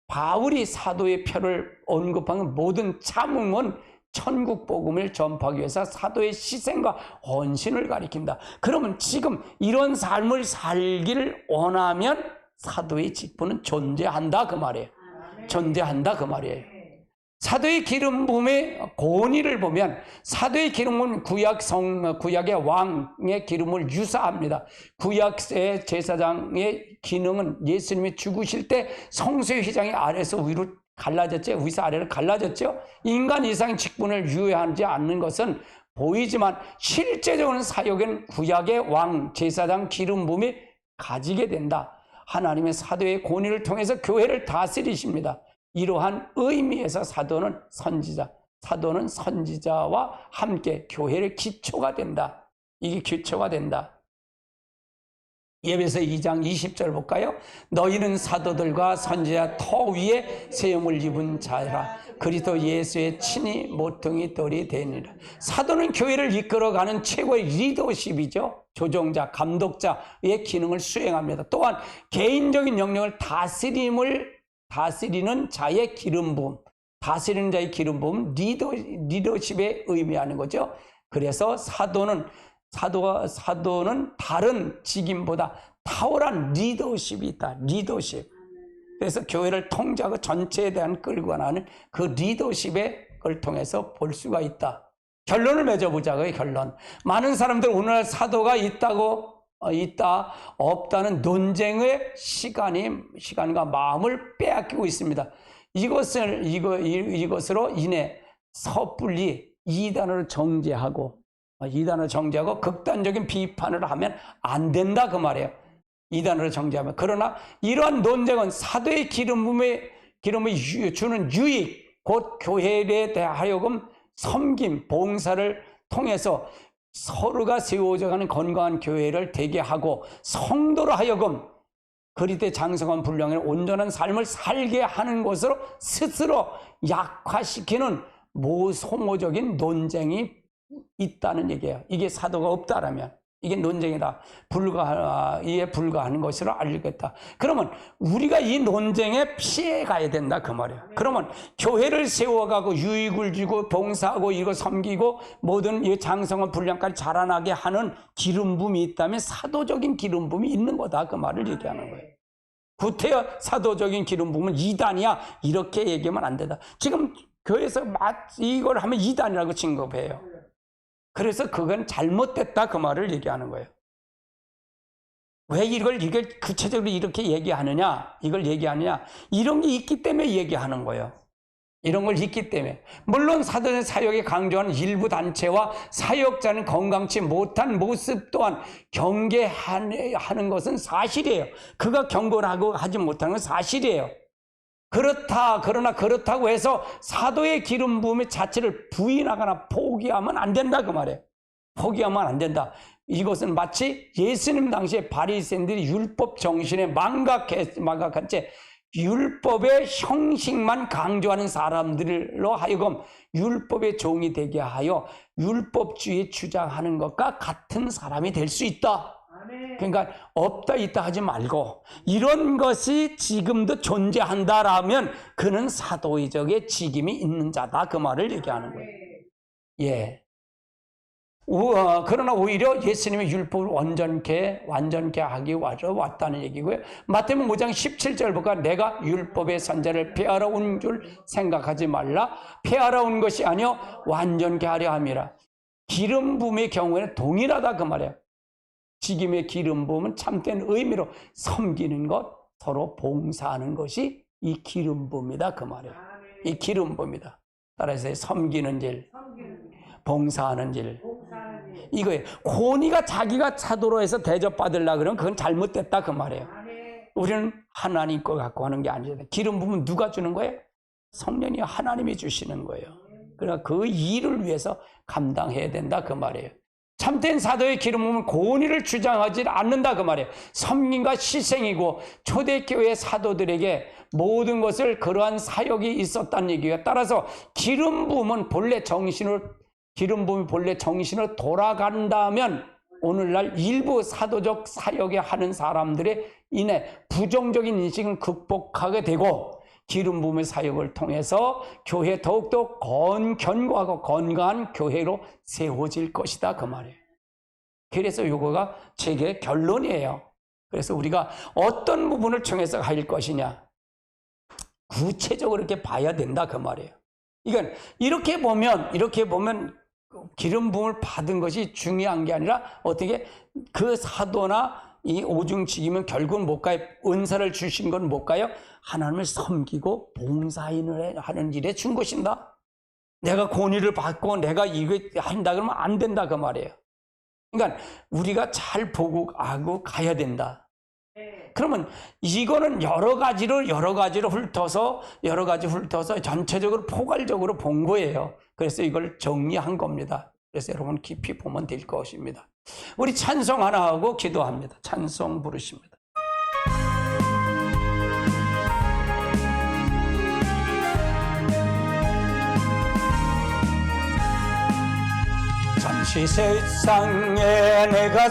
바울이 사도의 표를 언급하는 모든 참음은 천국 복음을 전파하기 위해서 사도의 희생과 헌신을 가리킨다. 그러면 지금 이런 삶을 살기를 원하면 사도의 직분은 존재한다 그 말이에요. 존재한다 그 말이에요. 사도의 기름 부음의 권위를 보면 사도의 기름은 구약의 왕의 기름을 유사합니다. 구약의 제사장의 기능은 예수님이 죽으실 때 성소의 휘장이 아래에서 위로 갈라졌죠. 위에서 아래로 갈라졌죠. 인간 이상의 직분을 유효하지 않는 것은 보이지만 실제적인 사역은 구약의 왕 제사장 기름 부음이 가지게 된다. 하나님의 사도의 권위를 통해서 교회를 다스리십니다. 이러한 의미에서 사도는 선지자와 함께 교회의 기초가 된다. 이게 기초가 된다. 에베소 2장 20절 볼까요? 너희는 사도들과 선지자 터 위에 세움을 입은 자라. 그리스도 예수의 친히 모퉁이 돌이 되니라. 사도는 교회를 이끌어가는 최고의 리더십이죠. 조종자, 감독자의 기능을 수행합니다. 또한 개인적인 영역을 다스리는 자의 기름 부음, 다스리는 자의 기름 부음, 리더십에 의미하는 거죠. 그래서 사도는 다른 직임보다 탁월한 리더십이 있다. 리더십. 그래서 교회를 통제하고 전체에 대한 끌고 가는 그 리더십을 통해서 볼 수가 있다. 결론을 맺어보자고요. 결론. 많은 사람들 오늘날 사도가 있다 없다는 논쟁의 시간과 마음을 빼앗기고 있습니다. 이것으로 인해 섣불리 이단으로 정죄하고 극단적인 비판을 하면 안 된다 그 말이에요. 이단으로 정죄하면. 그러나 이러한 논쟁은 사도의 기름을 주는 유익, 곧 교회에 대하여금 섬김, 봉사를 통해서 서로가 세워져가는 건강한 교회를 되게 하고 성도로 하여금 그리스도의 장성한 분량의 온전한 삶을 살게 하는 것으로 스스로 약화시키는 소모적인 논쟁이 있다는 얘기예요. 이게 사도가 없다라면 이게 논쟁이다. 이에 불과하는 것으로 알겠다. 그러면 우리가 이 논쟁에 피해 가야 된다 그 말이에요. 그러면 교회를 세워가고 유익을 주고 봉사하고 이거 섬기고 모든 이 장성한 분량까지 자라나게 하는 기름 부음이 있다면 사도적인 기름 부음이 있는 거다 그 말을 얘기하는 거예요. 구태여 사도적인 기름 부음은 이단이야 이렇게 얘기하면 안 된다. 지금 교회에서 이걸 하면 이단이라고 진급해요. 그래서 그건 잘못됐다 그 말을 얘기하는 거예요. 왜 이걸 구체적으로 이렇게 얘기하느냐? 이런 게 있기 때문에 얘기하는 거예요. 이런 걸 있기 때문에. 물론 사도의 사역에 강조하는 일부 단체와 사역자는 건강치 못한 모습 또한 경계하는 것은 사실이에요. 그가 경고를 하지 못하는 건 사실이에요. 그러나 그렇다고 해서 사도의 기름 부음의 자체를 부인하거나 포기하면 안 된다 그 말이에요. 포기하면 안 된다. 이것은 마치 예수님 당시에 바리새인들이 율법 정신에 망각한 채 율법의 형식만 강조하는 사람들로 하여금 율법의 종이 되게 하여 율법주의 주장하는 것과 같은 사람이 될 수 있다. 그러니까 없다 있다 하지 말고 이런 것이 지금도 존재한다라면 그는 사도적의 직임이 있는 자다 그 말을 얘기하는 거예요. 예. 그러나 오히려 예수님의 율법을 완전케 하기 위해서 왔다는 얘기고요. 마태복음 5장 17절 보니까 내가 율법의 선자를 폐하러 온 줄 생각하지 말라. 폐하러 온 것이 아니요 완전케 하려 함이라. 기름 부음의 경우에는 동일하다 그 말이에요. 직임의 기름 부음은 참된 의미로 섬기는 것, 서로 봉사하는 것이 이 기름 부음이다 그 말이에요. 이 기름 부음이다. 따라서 섬기는 일, 봉사하는 일. 이거예요. 고니가 자기가 사도로 해서 대접받으려고 그러면 그건 잘못됐다 그 말이에요. 우리는 하나님 거 갖고 하는 게 아니잖아요. 기름 부음은 누가 주는 거예요? 성령이 하나님이 주시는 거예요. 그러니까 그 일을 위해서 감당해야 된다 그 말이에요. 참된 사도의 기름 부음은 고니를 주장하지 않는다 그 말이에요. 섬김과 희생이고 초대교회 사도들에게 모든 것을 그러한 사역이 있었다는 얘기가 따라서 기름 부음은 본래 정신으로 돌아간다면 오늘날 일부 사도적 사역에 하는 사람들의 인해 부정적인 인식은 극복하게 되고 기름 부음의 사역을 통해서 교회 더욱더 견고하고 건강한 교회로 세워질 것이다 그 말이에요. 그래서 이거가 제게 결론이에요. 그래서 우리가 어떤 부분을 통해서 할 것이냐 구체적으로 이렇게 봐야 된다 그 말이에요. 이건 이렇게 보면 기름 부음을 받은 것이 중요한 게 아니라 어떻게 그 사도나 이 오중직이면 결국은 못 가요. 은사를 주신 건 못 가요. 하나님을 섬기고 봉사하는 일에 준 것인다. 내가 권위를 받고 내가 이거 한다 그러면 안 된다 그 말이에요. 그러니까 우리가 잘 보고 하고 가야 된다. 그러면 이거는 여러 가지로 훑어서 전체적으로 포괄적으로 본 거예요. 그래서 이걸 정리한 겁니다. 그래서 여러분 깊이 보면 될 것입니다. 우리 찬송 하나 하고 기도합니다. 찬송 부르십니다. 잠시 세상에 내가